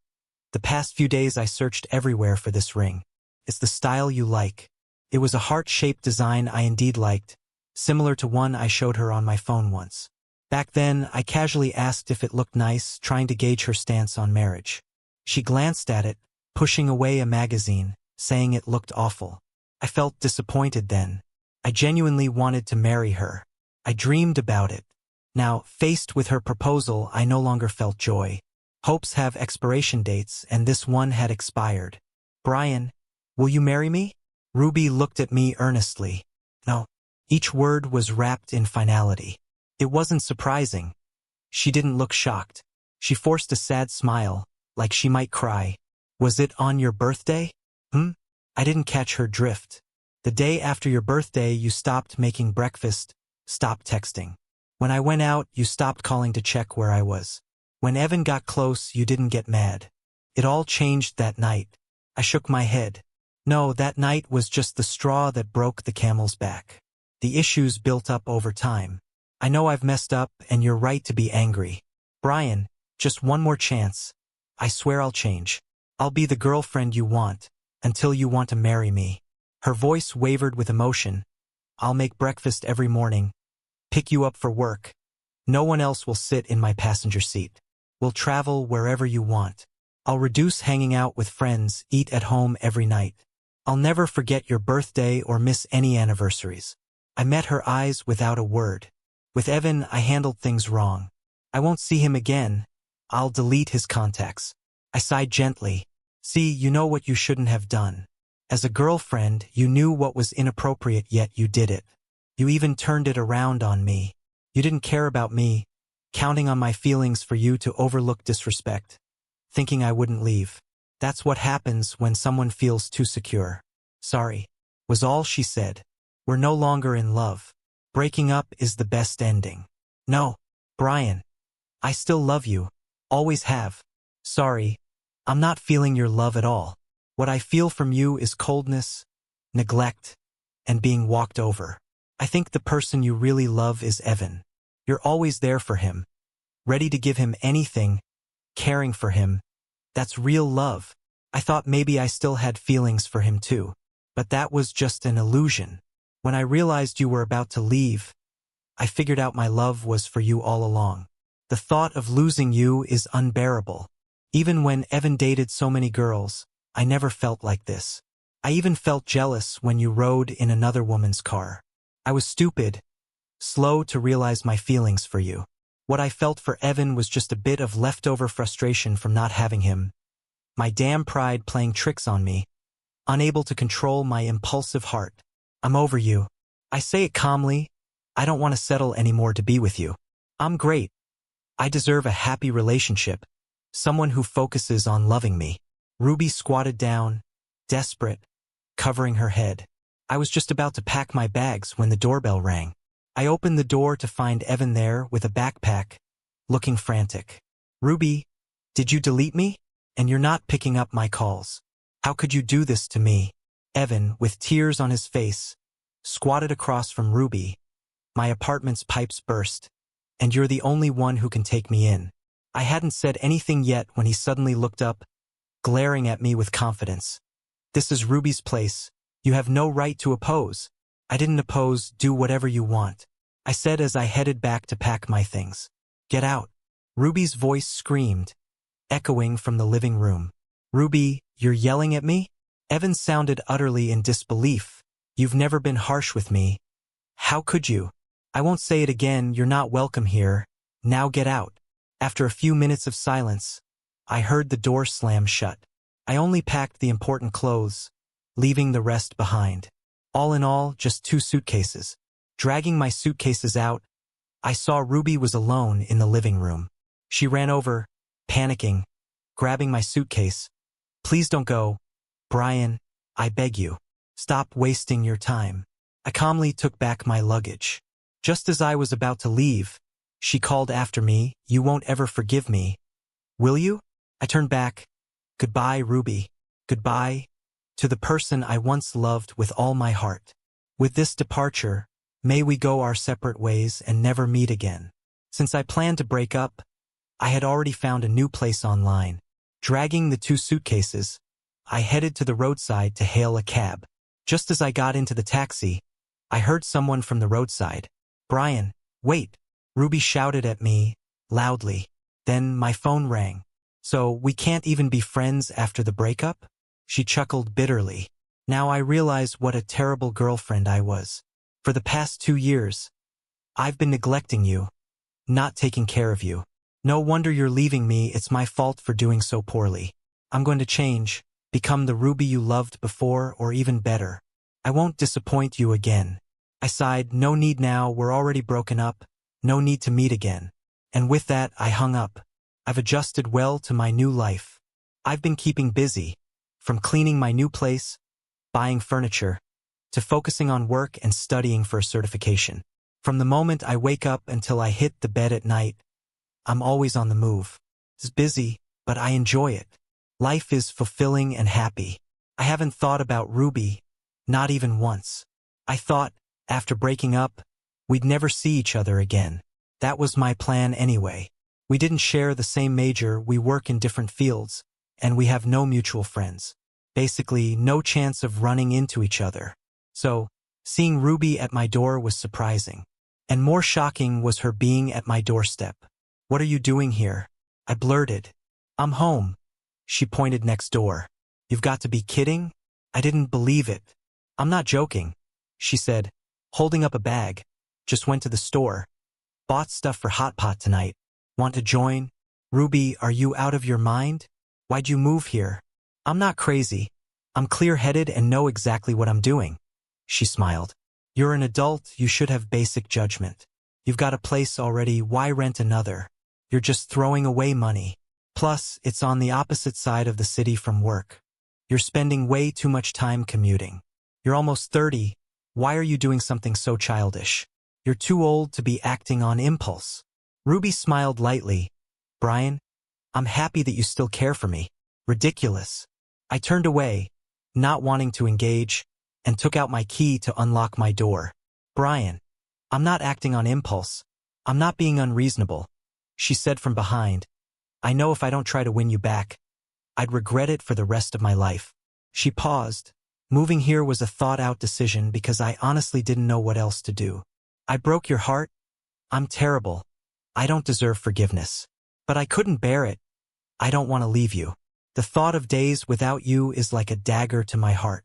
The past few days I searched everywhere for this ring. It's the style you like. It was a heart-shaped design I indeed liked, similar to one I showed her on my phone once. Back then, I casually asked if it looked nice, trying to gauge her stance on marriage. She glanced at it, pushing away a magazine, saying it looked awful. I felt disappointed then. I genuinely wanted to marry her. I dreamed about it. Now, faced with her proposal, I no longer felt joy. Hopes have expiration dates, and this one had expired. Brian, will you marry me? Ruby looked at me earnestly. No. Each word was wrapped in finality. It wasn't surprising. She didn't look shocked. She forced a sad smile, like she might cry. Was it on your birthday? I didn't catch her drift. The day after your birthday, you stopped making breakfast, stopped texting. When I went out, you stopped calling to check where I was. When Evan got close, you didn't get mad. It all changed that night. I shook my head. No, that night was just the straw that broke the camel's back. The issues built up over time. I know I've messed up, and you're right to be angry. Brian, just one more chance. I swear I'll change. I'll be the girlfriend you want, until you want to marry me. Her voice wavered with emotion. I'll make breakfast every morning, pick you up for work. No one else will sit in my passenger seat. We'll travel wherever you want. I'll reduce hanging out with friends, eat at home every night. I'll never forget your birthday or miss any anniversaries. I met her eyes without a word. With Evan, I handled things wrong. I won't see him again. I'll delete his contacts. I sighed gently. See, you know what you shouldn't have done. As a girlfriend, you knew what was inappropriate, yet you did it. You even turned it around on me. You didn't care about me, counting on my feelings for you to overlook disrespect, thinking I wouldn't leave. That's what happens when someone feels too secure. Sorry, was all she said. We're no longer in love. Breaking up is the best ending. No, Brian. I still love you. Always have. Sorry, I'm not feeling your love at all. What I feel from you is coldness, neglect, and being walked over. I think the person you really love is Evan. You're always there for him, ready to give him anything, caring for him. That's real love. I thought maybe I still had feelings for him too, but that was just an illusion. When I realized you were about to leave, I figured out my love was for you all along. The thought of losing you is unbearable. Even when Evan dated so many girls, I never felt like this. I even felt jealous when you rode in another woman's car. I was stupid, slow to realize my feelings for you. What I felt for Evan was just a bit of leftover frustration from not having him. My damn pride playing tricks on me, unable to control my impulsive heart. I'm over you. I say it calmly. I don't want to settle anymore to be with you. I'm great. I deserve a happy relationship, someone who focuses on loving me. Ruby squatted down, desperate, covering her head. I was just about to pack my bags when the doorbell rang. I opened the door to find Evan there with a backpack, looking frantic. Ruby, did you delete me? And you're not picking up my calls. How could you do this to me? Evan, with tears on his face, squatted across from Ruby. My apartment's pipes burst, and you're the only one who can take me in. I hadn't said anything yet when he suddenly looked up, glaring at me with confidence. This is Ruby's place. You have no right to oppose. I didn't oppose. Do whatever you want. I said as I headed back to pack my things. Get out. Ruby's voice screamed, echoing from the living room. Ruby, you're yelling at me? Evan sounded utterly in disbelief. You've never been harsh with me. How could you? I won't say it again, you're not welcome here. Now get out. After a few minutes of silence, I heard the door slam shut. I only packed the important clothes, leaving the rest behind. All in all, just 2 suitcases. Dragging my suitcases out, I saw Ruby was alone in the living room. She ran over, panicking, grabbing my suitcase. Please don't go. Brian, I beg you. Stop wasting your time. I calmly took back my luggage. Just as I was about to leave, she called after me, you won't ever forgive me. Will you? I turned back. Goodbye, Ruby. Goodbye to the person I once loved with all my heart. With this departure, may we go our separate ways and never meet again. Since I planned to break up, I had already found a new place online. Dragging the 2 suitcases, I headed to the roadside to hail a cab. Just as I got into the taxi, I heard someone from the roadside. Brian, wait! Ruby shouted at me, loudly. Then my phone rang. So we can't even be friends after the breakup? She chuckled bitterly. Now I realize what a terrible girlfriend I was. For the past 2 years, I've been neglecting you, not taking care of you. No wonder you're leaving me, it's my fault for doing so poorly. I'm going to change, become the Ruby you loved before or even better. I won't disappoint you again. I sighed, no need now, we're already broken up, no need to meet again. And with that, I hung up. I've adjusted well to my new life. I've been keeping busy, from cleaning my new place, buying furniture, to focusing on work and studying for a certification. From the moment I wake up until I hit the bed at night, I'm always on the move. It's busy, but I enjoy it. Life is fulfilling and happy. I haven't thought about Ruby, not even once. I thought, after breaking up, we'd never see each other again. That was my plan anyway. We didn't share the same major, we work in different fields, and we have no mutual friends. Basically, no chance of running into each other. So, seeing Ruby at my door was surprising. And more shocking was her being at my doorstep. What are you doing here? I blurted. I'm home. She pointed next door. You've got to be kidding? I didn't believe it. I'm not joking, she said, holding up a bag. Just went to the store. Bought stuff for hot pot tonight. Want to join? Ruby, are you out of your mind? Why'd you move here? I'm not crazy. I'm clear-headed and know exactly what I'm doing. She smiled. You're an adult, you should have basic judgment. You've got a place already, why rent another? You're just throwing away money. Plus, it's on the opposite side of the city from work. You're spending way too much time commuting. You're almost 30. Why are you doing something so childish? You're too old to be acting on impulse. Ruby smiled lightly. Brian, I'm happy that you still care for me. Ridiculous. I turned away, not wanting to engage, and took out my key to unlock my door. Brian, I'm not acting on impulse. I'm not being unreasonable, she said from behind. I know if I don't try to win you back, I'd regret it for the rest of my life. She paused. Moving here was a thought-out decision because I honestly didn't know what else to do. I broke your heart? I'm terrible. I don't deserve forgiveness. But I couldn't bear it. I don't want to leave you. The thought of days without you is like a dagger to my heart.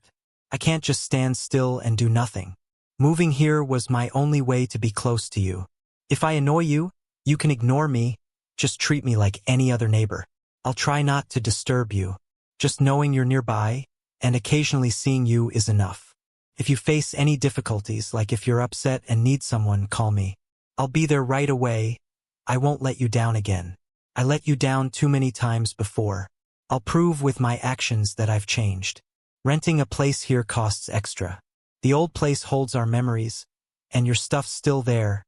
I can't just stand still and do nothing. Moving here was my only way to be close to you. If I annoy you, you can ignore me. Just treat me like any other neighbor. I'll try not to disturb you. Just knowing you're nearby and occasionally seeing you is enough. If you face any difficulties, like if you're upset and need someone, call me. I'll be there right away. I won't let you down again. I let you down too many times before. I'll prove with my actions that I've changed. Renting a place here costs extra. The old place holds our memories, and your stuff's still there.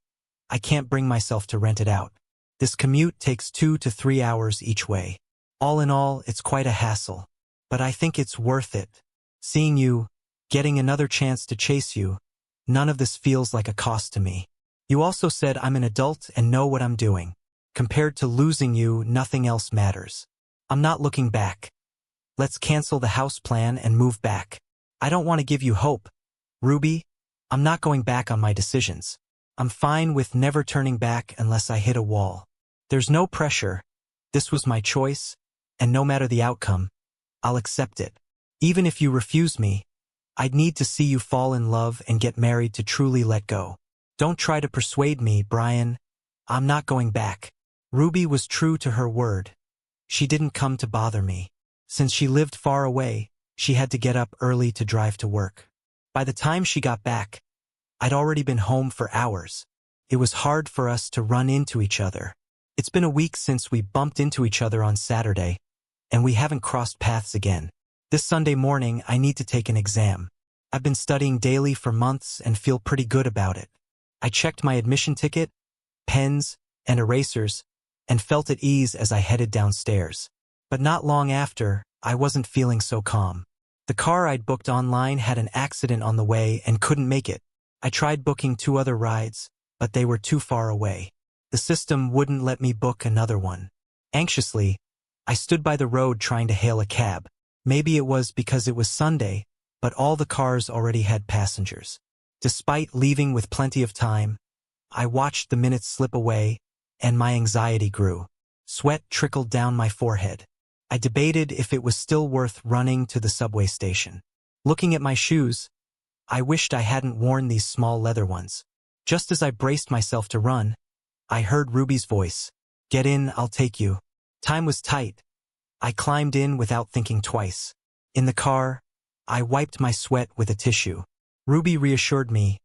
I can't bring myself to rent it out. This commute takes 2 to 3 hours each way. All in all, it's quite a hassle. But I think it's worth it. Seeing you, getting another chance to chase you, none of this feels like a cost to me. You also said I'm an adult and know what I'm doing. Compared to losing you, nothing else matters. I'm not looking back. Let's cancel the house plan and move back. I don't want to give you hope. Ruby, I'm not going back on my decisions. I'm fine with never turning back unless I hit a wall. There's no pressure. This was my choice, and no matter the outcome, I'll accept it. Even if you refuse me, I'd need to see you fall in love and get married to truly let go. Don't try to persuade me, Brian. I'm not going back. Ruby was true to her word. She didn't come to bother me. Since she lived far away, she had to get up early to drive to work. By the time she got back, I'd already been home for hours. It was hard for us to run into each other. It's been a week since we bumped into each other on Saturday, and we haven't crossed paths again. This Sunday morning, I need to take an exam. I've been studying daily for months and feel pretty good about it. I checked my admission ticket, pens, and erasers, and felt at ease as I headed downstairs. But not long after, I wasn't feeling so calm. The car I'd booked online had an accident on the way and couldn't make it. I tried booking 2 other rides, but they were too far away. The system wouldn't let me book another one. Anxiously, I stood by the road trying to hail a cab. Maybe it was because it was Sunday, but all the cars already had passengers. Despite leaving with plenty of time, I watched the minutes slip away, and my anxiety grew. Sweat trickled down my forehead. I debated if it was still worth running to the subway station. Looking at my shoes, I wished I hadn't worn these small leather ones. Just as I braced myself to run, I heard Ruby's voice. "Get in, I'll take you." Time was tight. I climbed in without thinking twice. In the car, I wiped my sweat with a tissue. Ruby reassured me.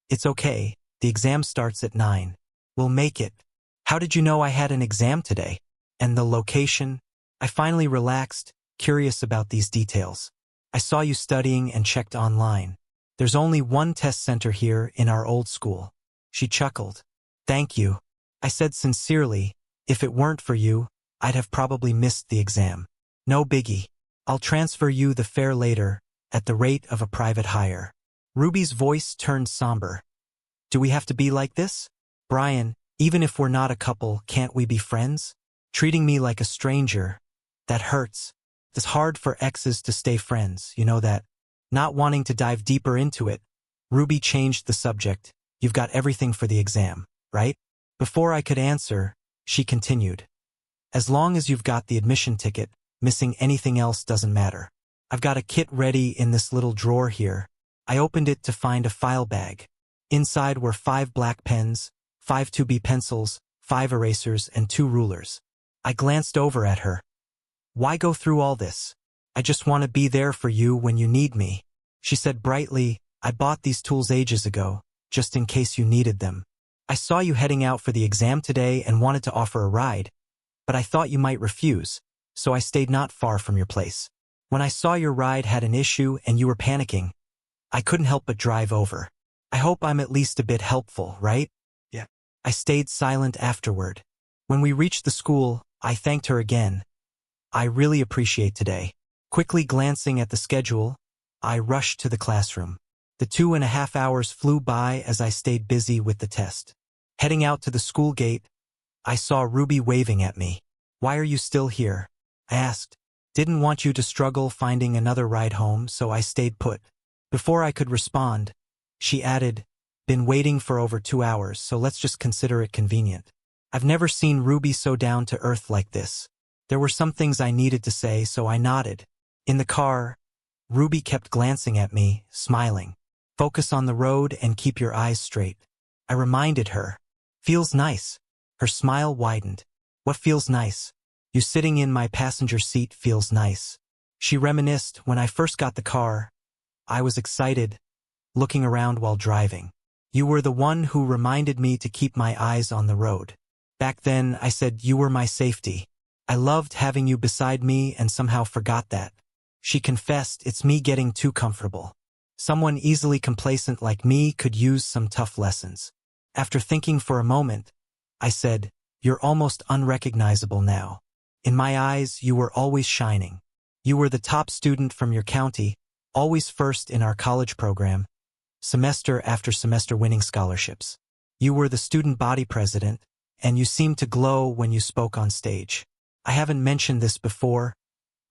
"It's okay, the exam starts at 9. We'll make it." "How did you know I had an exam today? And the location?" I finally relaxed, curious about these details. "I saw you studying and checked online. There's only one test center here in our old school." She chuckled. "Thank you." I said sincerely, "If it weren't for you, I'd have probably missed the exam." "No biggie. I'll transfer you the fare later, at the rate of a private hire." Ruby's voice turned somber. "Do we have to be like this? Brian, even if we're not a couple, can't we be friends? Treating me like a stranger, that hurts. It's hard for exes to stay friends, you know that." Not wanting to dive deeper into it, Ruby changed the subject. "You've got everything for the exam, right?" Before I could answer, she continued. "As long as you've got the admission ticket, missing anything else doesn't matter. I've got a kit ready in this little drawer here." I opened it to find a file bag. Inside were 5 black pens, 5 2B pencils, 5 erasers, and 2 rulers. I glanced over at her. "Why go through all this? I just want to be there for you when you need me." She said brightly, "I bought these tools ages ago, just in case you needed them. I saw you heading out for the exam today and wanted to offer a ride, but I thought you might refuse, so I stayed not far from your place. When I saw your ride had an issue and you were panicking, I couldn't help but drive over. I hope I'm at least a bit helpful, right?" "Yeah." I stayed silent afterward. When we reached the school, I thanked her again. "I really appreciate today." Quickly glancing at the schedule, I rushed to the classroom. The 2.5 hours flew by as I stayed busy with the test. Heading out to the school gate, I saw Ruby waving at me. "Why are you still here?" I asked. "Didn't want you to struggle finding another ride home, so I stayed put." Before I could respond, she added, "Been waiting for over 2 hours, so let's just consider it convenient." I've never seen Ruby so down to earth like this. There were some things I needed to say, so I nodded. In the car, Ruby kept glancing at me, smiling. "Focus on the road and keep your eyes straight." I reminded her. "Feels nice." Her smile widened. "What feels nice?" "You sitting in my passenger seat feels nice." She reminisced. "When I first got the car, I was excited, looking around while driving. You were the one who reminded me to keep my eyes on the road. Back then, I said you were my safety. I loved having you beside me and somehow forgot that." She confessed, "It's me getting too comfortable. Someone easily complacent like me could use some tough lessons." After thinking for a moment, I said, "You're almost unrecognizable now. In my eyes, you were always shining. You were the top student from your county, always first in our college program, semester after semester winning scholarships. You were the student body president, and you seemed to glow when you spoke on stage. I haven't mentioned this before,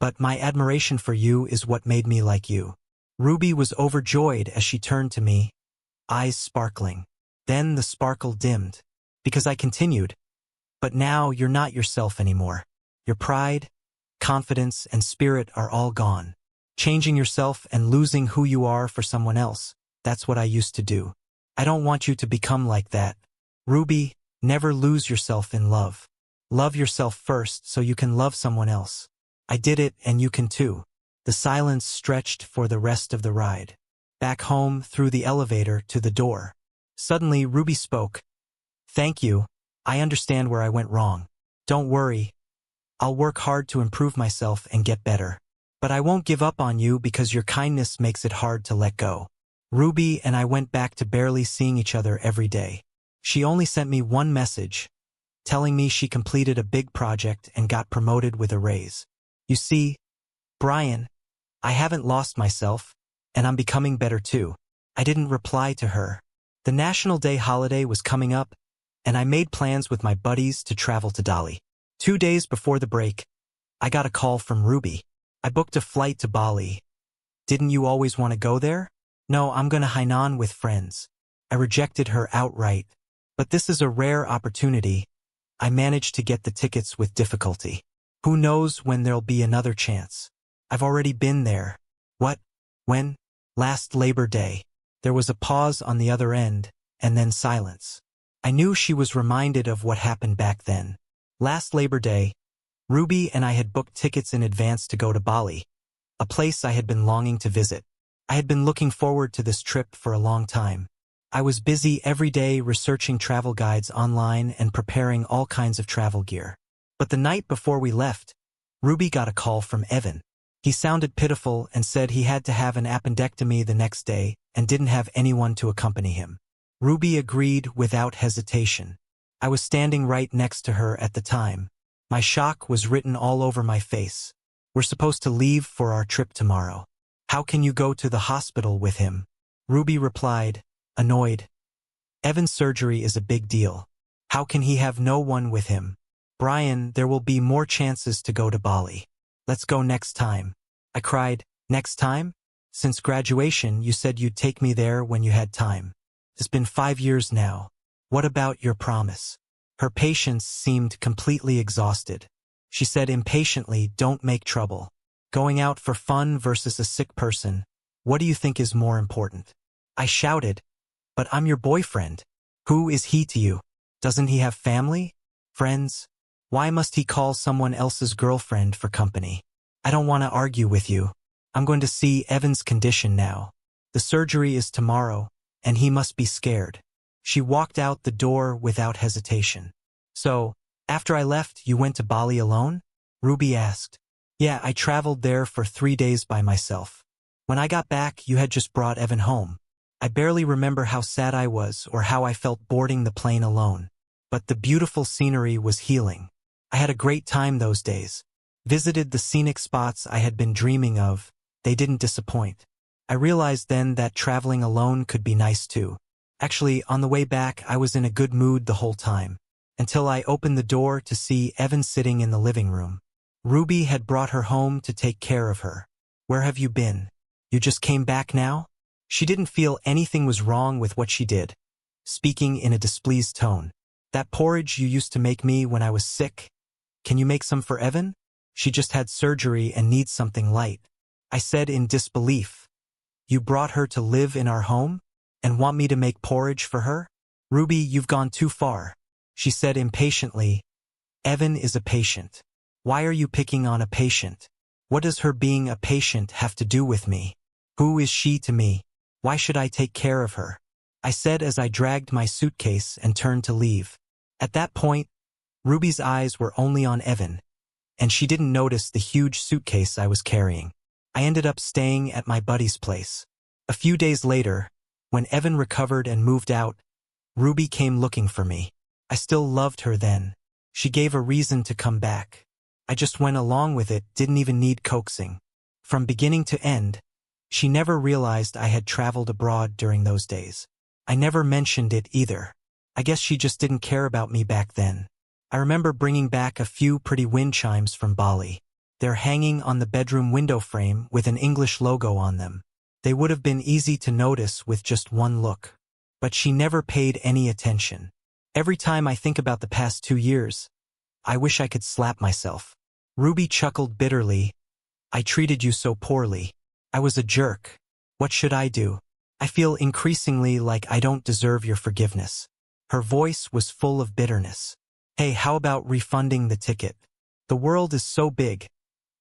but my admiration for you is what made me like you." Ruby was overjoyed as she turned to me, eyes sparkling. Then the sparkle dimmed, because I continued, But now you're not yourself anymore. Your pride, confidence, and spirit are all gone. Changing yourself and losing who you are for someone else, that's what I used to do. I don't want you to become like that. Ruby, never lose yourself in love. Love yourself first so you can love someone else. I did it and you can too. The silence stretched for the rest of the ride. Back home, through the elevator to the door. Suddenly, Ruby spoke. Thank you. I understand where I went wrong. Don't worry. I'll work hard to improve myself and get better. But I won't give up on you because your kindness makes it hard to let go. Ruby and I went back to barely seeing each other every day. She only sent me one message, telling me she completed a big project and got promoted with a raise. You see, Brian, I haven't lost myself, and I'm becoming better too. I didn't reply to her. The National Day holiday was coming up, and I made plans with my buddies to travel to Bali. 2 days before the break, I got a call from Ruby. I booked a flight to Bali. Didn't you always want to go there? No, I'm going to Hainan with friends. I rejected her outright. But this is a rare opportunity. I managed to get the tickets with difficulty. Who knows when there'll be another chance? I've already been there. What? When? Last Labor Day. There was a pause on the other end, and then silence. I knew she was reminded of what happened back then. Last Labor Day, Ruby and I had booked tickets in advance to go to Bali, a place I had been longing to visit. I had been looking forward to this trip for a long time. I was busy every day researching travel guides online and preparing all kinds of travel gear. But the night before we left, Ruby got a call from Evan. He sounded pitiful and said he had to have an appendectomy the next day and didn't have anyone to accompany him. Ruby agreed without hesitation. I was standing right next to her at the time. My shock was written all over my face. We're supposed to leave for our trip tomorrow. How can you go to the hospital with him? Ruby replied, annoyed. Evan's surgery is a big deal. How can he have no one with him? Brian, there will be more chances to go to Bali. Let's go next time. I cried, next time? Since graduation, you said you'd take me there when you had time. It's been 5 years now. What about your promise? Her patience seemed completely exhausted. She said impatiently, don't make trouble. Going out for fun versus a sick person. What do you think is more important? I shouted, but I'm your boyfriend. Who is he to you? Doesn't he have family? Friends? Why must he call someone else's girlfriend for company? I don't want to argue with you. I'm going to see Evan's condition now. The surgery is tomorrow, and he must be scared. She walked out the door without hesitation. So, after I left, you went to Bali alone? Ruby asked. Yeah, I traveled there for 3 days by myself. When I got back, you had just brought Evan home. I barely remember how sad I was or how I felt boarding the plane alone. But the beautiful scenery was healing. I had a great time those days. Visited the scenic spots I had been dreaming of. They didn't disappoint. I realized then that traveling alone could be nice too. Actually, on the way back, I was in a good mood the whole time. Until I opened the door to see Evan sitting in the living room. Ruby had brought her home to take care of her. Where have you been? You just came back now? She didn't feel anything was wrong with what she did, speaking in a displeased tone. That porridge you used to make me when I was sick, can you make some for Evan? She just had surgery and needs something light. I said in disbelief. You brought her to live in our home? And want me to make porridge for her? Ruby, you've gone too far. She said impatiently. Evan is a patient. Why are you picking on a patient? What does her being a patient have to do with me? Who is she to me? Why should I take care of her? I said as I dragged my suitcase and turned to leave. At that point, Ruby's eyes were only on Evan, and she didn't notice the huge suitcase I was carrying. I ended up staying at my buddy's place. A few days later, when Evan recovered and moved out, Ruby came looking for me. I still loved her then. She gave a reason to come back. I just went along with it, didn't even need coaxing. From beginning to end, she never realized I had traveled abroad during those days. I never mentioned it either. I guess she just didn't care about me back then. I remember bringing back a few pretty wind chimes from Bali. They're hanging on the bedroom window frame with an English logo on them. They would have been easy to notice with just one look. But she never paid any attention. Every time I think about the past 2 years, I wish I could slap myself. Ruby chuckled bitterly. I treated you so poorly. I was a jerk. What should I do? I feel increasingly like I don't deserve your forgiveness. Her voice was full of bitterness. Hey, how about refunding the ticket? The world is so big.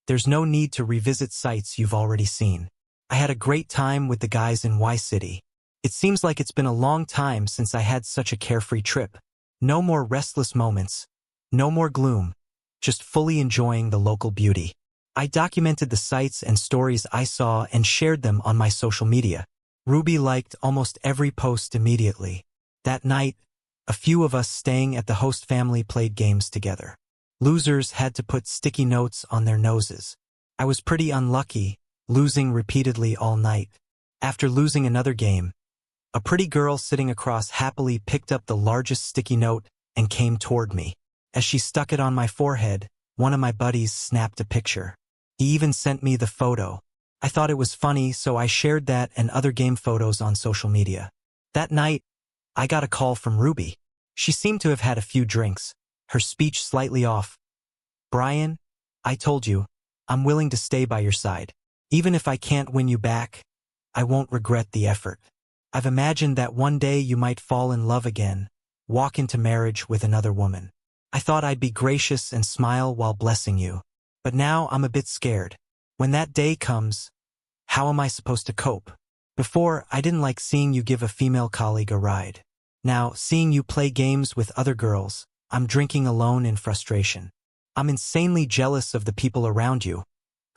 There's no need to revisit sites you've already seen. I had a great time with the guys in Y City. It seems like it's been a long time since I had such a carefree trip. No more restless moments. No more gloom. Just fully enjoying the local beauty. I documented the sights and stories I saw and shared them on my social media. Ruby liked almost every post immediately. That night, a few of us staying at the host family played games together. Losers had to put sticky notes on their noses. I was pretty unlucky, losing repeatedly all night. After losing another game, a pretty girl sitting across happily picked up the largest sticky note and came toward me. As she stuck it on my forehead, one of my buddies snapped a picture. He even sent me the photo. I thought it was funny, so I shared that and other game photos on social media. That night, I got a call from Ruby. She seemed to have had a few drinks, her speech slightly off. Brian, I told you, I'm willing to stay by your side. Even if I can't win you back, I won't regret the effort. I've imagined that one day you might fall in love again, walk into marriage with another woman. I thought I'd be gracious and smile while blessing you. But now I'm a bit scared. When that day comes, how am I supposed to cope? Before, I didn't like seeing you give a female colleague a ride. Now, seeing you play games with other girls, I'm drinking alone in frustration. I'm insanely jealous of the people around you,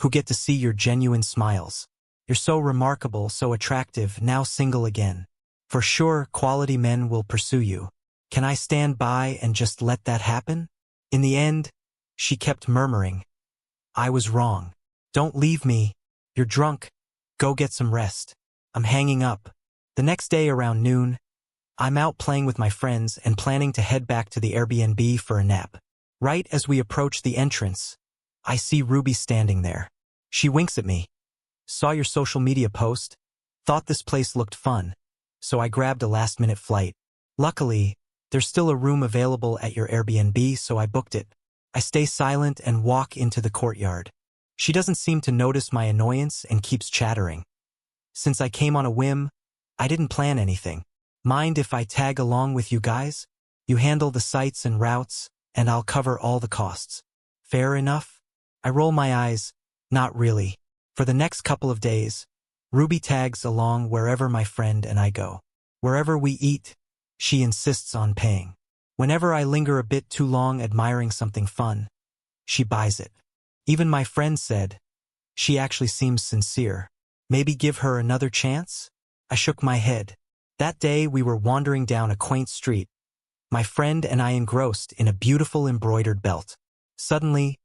who get to see your genuine smiles. You're so remarkable, so attractive, now single again. For sure, quality men will pursue you. Can I stand by and just let that happen? In the end, she kept murmuring, I was wrong. Don't leave me. You're drunk. Go get some rest. I'm hanging up. The next day around noon, I'm out playing with my friends and planning to head back to the Airbnb for a nap. Right as we approach the entrance, I see Ruby standing there. She winks at me. Saw your social media post. Thought this place looked fun, so I grabbed a last-minute flight. Luckily, there's still a room available at your Airbnb, so I booked it. I stay silent and walk into the courtyard. She doesn't seem to notice my annoyance and keeps chattering. Since I came on a whim, I didn't plan anything. Mind if I tag along with you guys? You handle the sites and routes, and I'll cover all the costs. Fair enough? I roll my eyes. Not really. For the next couple of days, Ruby tags along wherever my friend and I go. Wherever we eat, she insists on paying. Whenever I linger a bit too long admiring something fun, she buys it. Even my friend said, she actually seems sincere. Maybe give her another chance? I shook my head. That day we were wandering down a quaint street, my friend and I engrossed in a beautiful embroidered belt. Suddenly,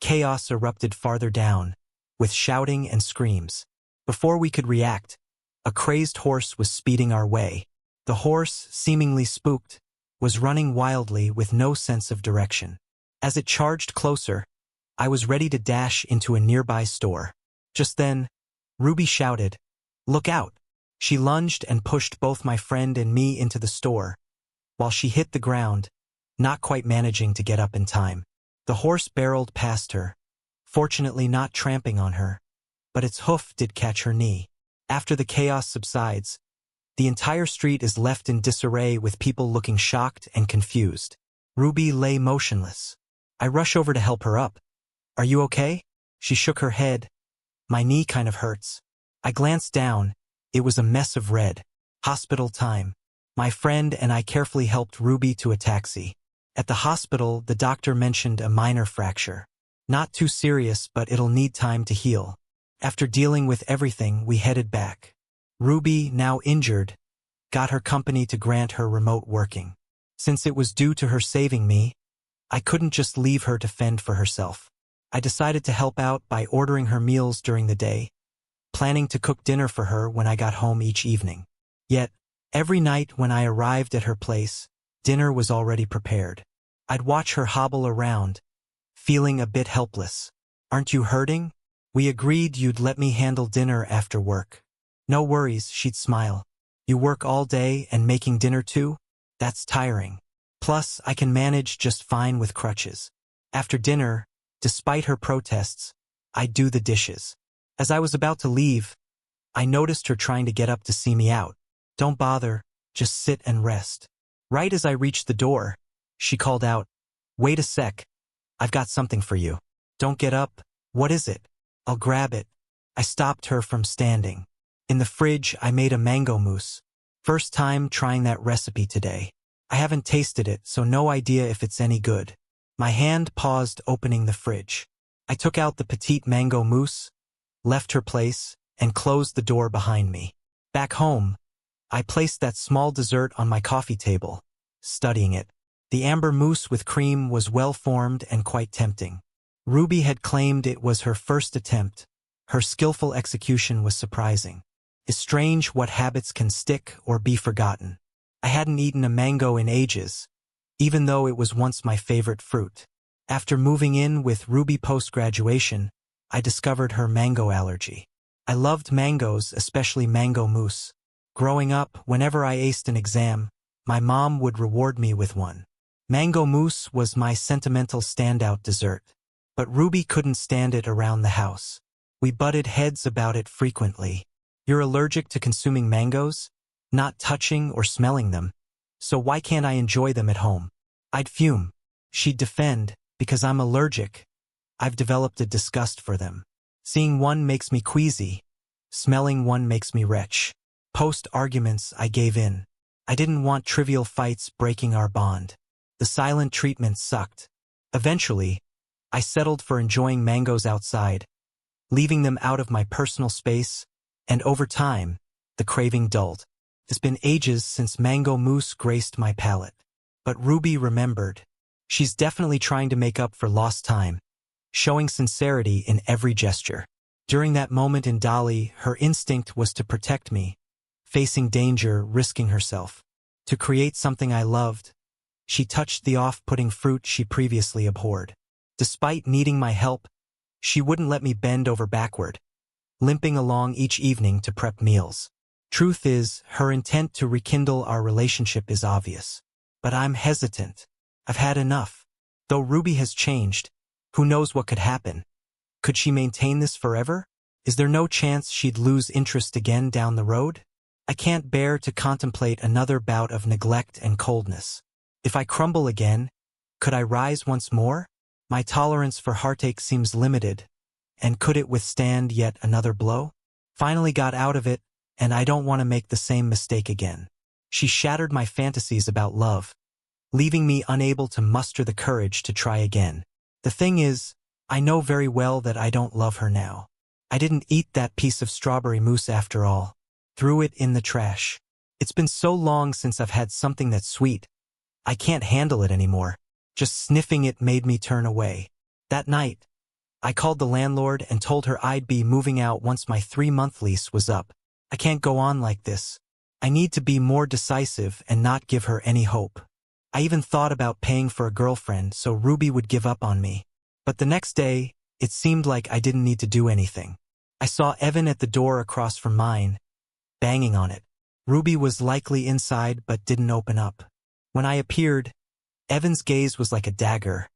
chaos erupted farther down, with shouting and screams. Before we could react, a crazed horse was speeding our way. The horse, seemingly spooked, was running wildly with no sense of direction. As it charged closer, I was ready to dash into a nearby store. Just then, Ruby shouted, "Look out!" She lunged and pushed both my friend and me into the store, while she hit the ground, not quite managing to get up in time. The horse barreled past her, fortunately not tramping on her, but its hoof did catch her knee. After the chaos subsides, the entire street is left in disarray with people looking shocked and confused. Ruby lay motionless. I rush over to help her up. "Are you okay?" She shook her head. "My knee kind of hurts." I glanced down. It was a mess of red. Hospital time. My friend and I carefully helped Ruby to a taxi. At the hospital, the doctor mentioned a minor fracture. Not too serious, but it'll need time to heal. After dealing with everything, we headed back. Ruby, now injured, got her company to grant her remote working. Since it was due to her saving me, I couldn't just leave her to fend for herself. I decided to help out by ordering her meals during the day, planning to cook dinner for her when I got home each evening. Yet, every night when I arrived at her place, dinner was already prepared. I'd watch her hobble around, feeling a bit helpless. "Aren't you hurting? We agreed you'd let me handle dinner after work." "No worries," she'd smile. "You work all day and making dinner too? That's tiring. Plus, I can manage just fine with crutches." After dinner, despite her protests, I'd do the dishes. As I was about to leave, I noticed her trying to get up to see me out. "Don't bother, just sit and rest." Right as I reached the door, she called out, "Wait a sec, I've got something for you." "Don't get up, what is it?" "I'll grab it." I stopped her from standing. In the fridge, I made a mango mousse. First time trying that recipe today. I haven't tasted it, so no idea if it's any good. My hand paused opening the fridge. I took out the petite mango mousse, left her place, and closed the door behind me. Back home, I placed that small dessert on my coffee table, studying it. The amber mousse with cream was well-formed and quite tempting. Ruby had claimed it was her first attempt. Her skillful execution was surprising. It's strange what habits can stick or be forgotten. I hadn't eaten a mango in ages, even though it was once my favorite fruit. After moving in with Ruby post-graduation, I discovered her mango allergy. I loved mangoes, especially mango mousse. Growing up, whenever I aced an exam, my mom would reward me with one. Mango mousse was my sentimental standout dessert, but Ruby couldn't stand it around the house. We butted heads about it frequently. "You're allergic to consuming mangoes? Not touching or smelling them. So why can't I enjoy them at home?" I'd fume. She'd defend, "Because I'm allergic. I've developed a disgust for them. Seeing one makes me queasy. Smelling one makes me retch." Post-arguments, I gave in. I didn't want trivial fights breaking our bond. The silent treatment sucked. Eventually, I settled for enjoying mangoes outside, leaving them out of my personal space, and over time, the craving dulled. It's been ages since mango mousse graced my palate. But Ruby remembered. She's definitely trying to make up for lost time, showing sincerity in every gesture. During that moment in Dali, her instinct was to protect me, facing danger, risking herself. To create something I loved, she touched the off-putting fruit she previously abhorred. Despite needing my help, she wouldn't let me bend over backward, limping along each evening to prep meals. Truth is, her intent to rekindle our relationship is obvious. But I'm hesitant. I've had enough. Though Ruby has changed, who knows what could happen? Could she maintain this forever? Is there no chance she'd lose interest again down the road? I can't bear to contemplate another bout of neglect and coldness. If I crumble again, could I rise once more? My tolerance for heartache seems limited, and could it withstand yet another blow? Finally got out of it, and I don't want to make the same mistake again. She shattered my fantasies about love, leaving me unable to muster the courage to try again. The thing is, I know very well that I don't love her now. I didn't eat that piece of strawberry mousse after all. Threw it in the trash. It's been so long since I've had something that's sweet. I can't handle it anymore. Just sniffing it made me turn away. That night, I called the landlord and told her I'd be moving out once my 3-month lease was up. I can't go on like this. I need to be more decisive and not give her any hope. I even thought about paying for a girlfriend so Ruby would give up on me. But the next day, it seemed like I didn't need to do anything. I saw Evan at the door across from mine, banging on it. Ruby was likely inside but didn't open up. When I appeared, Evan's gaze was like a dagger.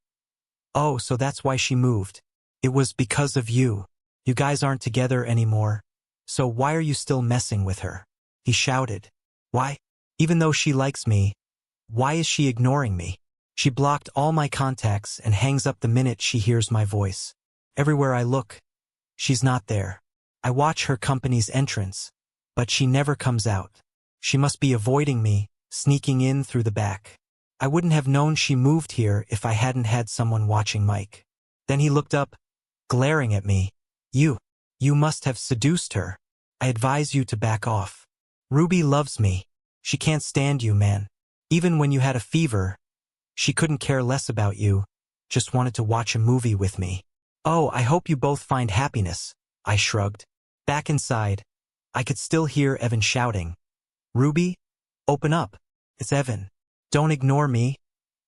"Oh, so that's why she moved. It was because of you. You guys aren't together anymore. So why are you still messing with her?" He shouted. "Why? Even though she likes me, why is she ignoring me? She blocked all my contacts and hangs up the minute she hears my voice. Everywhere I look, she's not there. I watch her company's entrance, but she never comes out. She must be avoiding me, sneaking in through the back. I wouldn't have known she moved here if I hadn't had someone watching Mike." Then he looked up, glaring at me. You must have seduced her. I advise you to back off. Ruby loves me. She can't stand you, man. Even when you had a fever, she couldn't care less about you, just wanted to watch a movie with me. Oh, I hope you both find happiness, I shrugged. Back inside, I could still hear Evan shouting. Ruby, open up. It's Evan. Don't ignore me.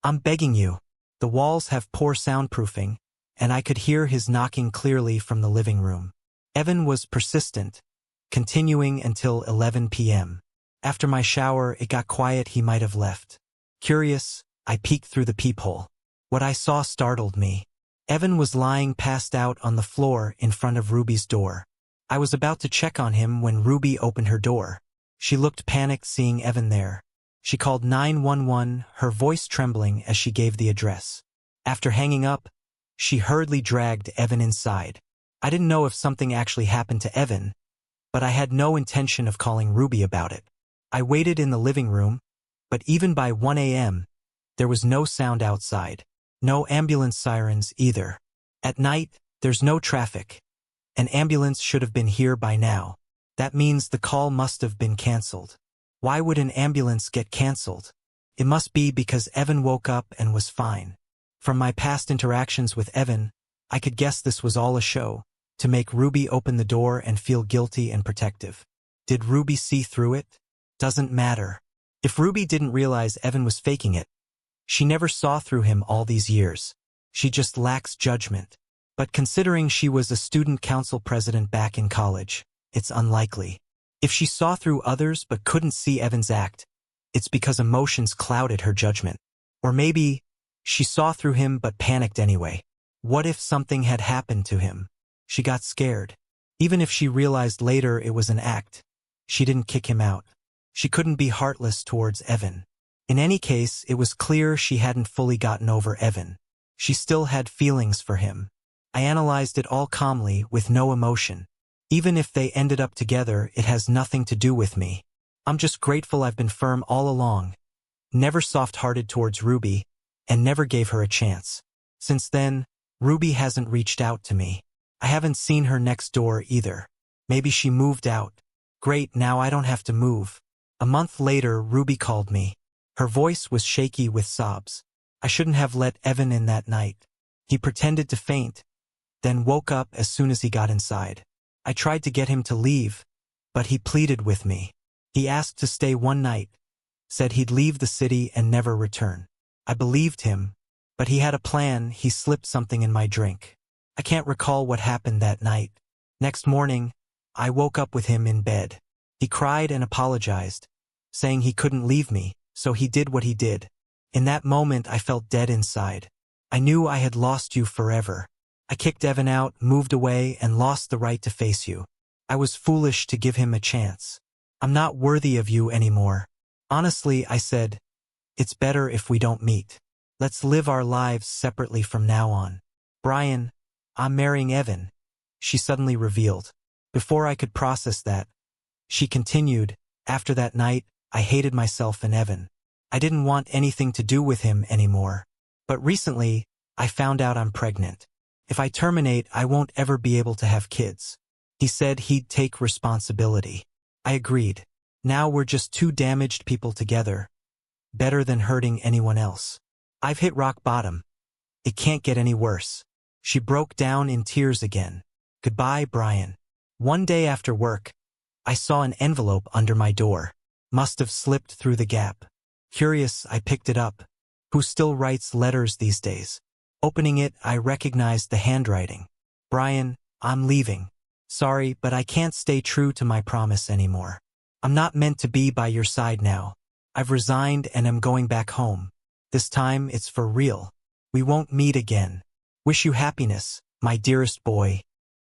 I'm begging you. The walls have poor soundproofing, and I could hear his knocking clearly from the living room. Evan was persistent, continuing until 11 p.m. After my shower, it got quiet. He might have left. Curious, I peeked through the peephole. What I saw startled me. Evan was lying passed out on the floor in front of Ruby's door. I was about to check on him when Ruby opened her door. She looked panicked seeing Evan there. She called 911, her voice trembling as she gave the address. After hanging up, she hurriedly dragged Evan inside. I didn't know if something actually happened to Evan, but I had no intention of calling Ruby about it. I waited in the living room, but even by 1 a.m., there was no sound outside. No ambulance sirens either. At night, there's no traffic. An ambulance should have been here by now. That means the call must have been canceled. Why would an ambulance get canceled? It must be because Evan woke up and was fine. From my past interactions with Evan, I could guess this was all a show, to make Ruby open the door and feel guilty and protective. Did Ruby see through it? Doesn't matter. If Ruby didn't realize Evan was faking it, she never saw through him all these years. She just lacks judgment. But considering she was a student council president back in college, it's unlikely. If she saw through others but couldn't see Evan's act, it's because emotions clouded her judgment. Or maybe she saw through him but panicked anyway. What if something had happened to him? She got scared. Even if she realized later it was an act, she didn't kick him out. She couldn't be heartless towards Evan. In any case, it was clear she hadn't fully gotten over Evan. She still had feelings for him. I analyzed it all calmly, with no emotion. Even if they ended up together, it has nothing to do with me. I'm just grateful I've been firm all along, never soft-hearted towards Ruby, and never gave her a chance. Since then, Ruby hasn't reached out to me. I haven't seen her next door either. Maybe she moved out. Great, now I don't have to move. A month later, Ruby called me. Her voice was shaky with sobs. I shouldn't have let Evan in that night. He pretended to faint, then woke up as soon as he got inside. I tried to get him to leave, but he pleaded with me. He asked to stay one night, said he'd leave the city and never return. I believed him, but he had a plan. He slipped something in my drink. I can't recall what happened that night. Next morning, I woke up with him in bed. He cried and apologized, saying he couldn't leave me, so he did what he did. In that moment, I felt dead inside. I knew I had lost you forever. I kicked Evan out, moved away, and lost the right to face you. I was foolish to give him a chance. I'm not worthy of you anymore. Honestly, I said, it's better if we don't meet. Let's live our lives separately from now on. Brian, I'm marrying Evan, she suddenly revealed. Before I could process that, she continued, after that night, I hated myself and Evan. I didn't want anything to do with him anymore. But recently, I found out I'm pregnant. If I terminate, I won't ever be able to have kids. He said he'd take responsibility. I agreed. Now we're just two damaged people together. Better than hurting anyone else. I've hit rock bottom. It can't get any worse. She broke down in tears again. Goodbye, Brian. One day after work, I saw an envelope under my door. Must have slipped through the gap. Curious, I picked it up. Who still writes letters these days? Opening it, I recognized the handwriting. Brian, I'm leaving. Sorry, but I can't stay true to my promise anymore. I'm not meant to be by your side now. I've resigned and am going back home. This time, it's for real. We won't meet again. Wish you happiness, my dearest boy.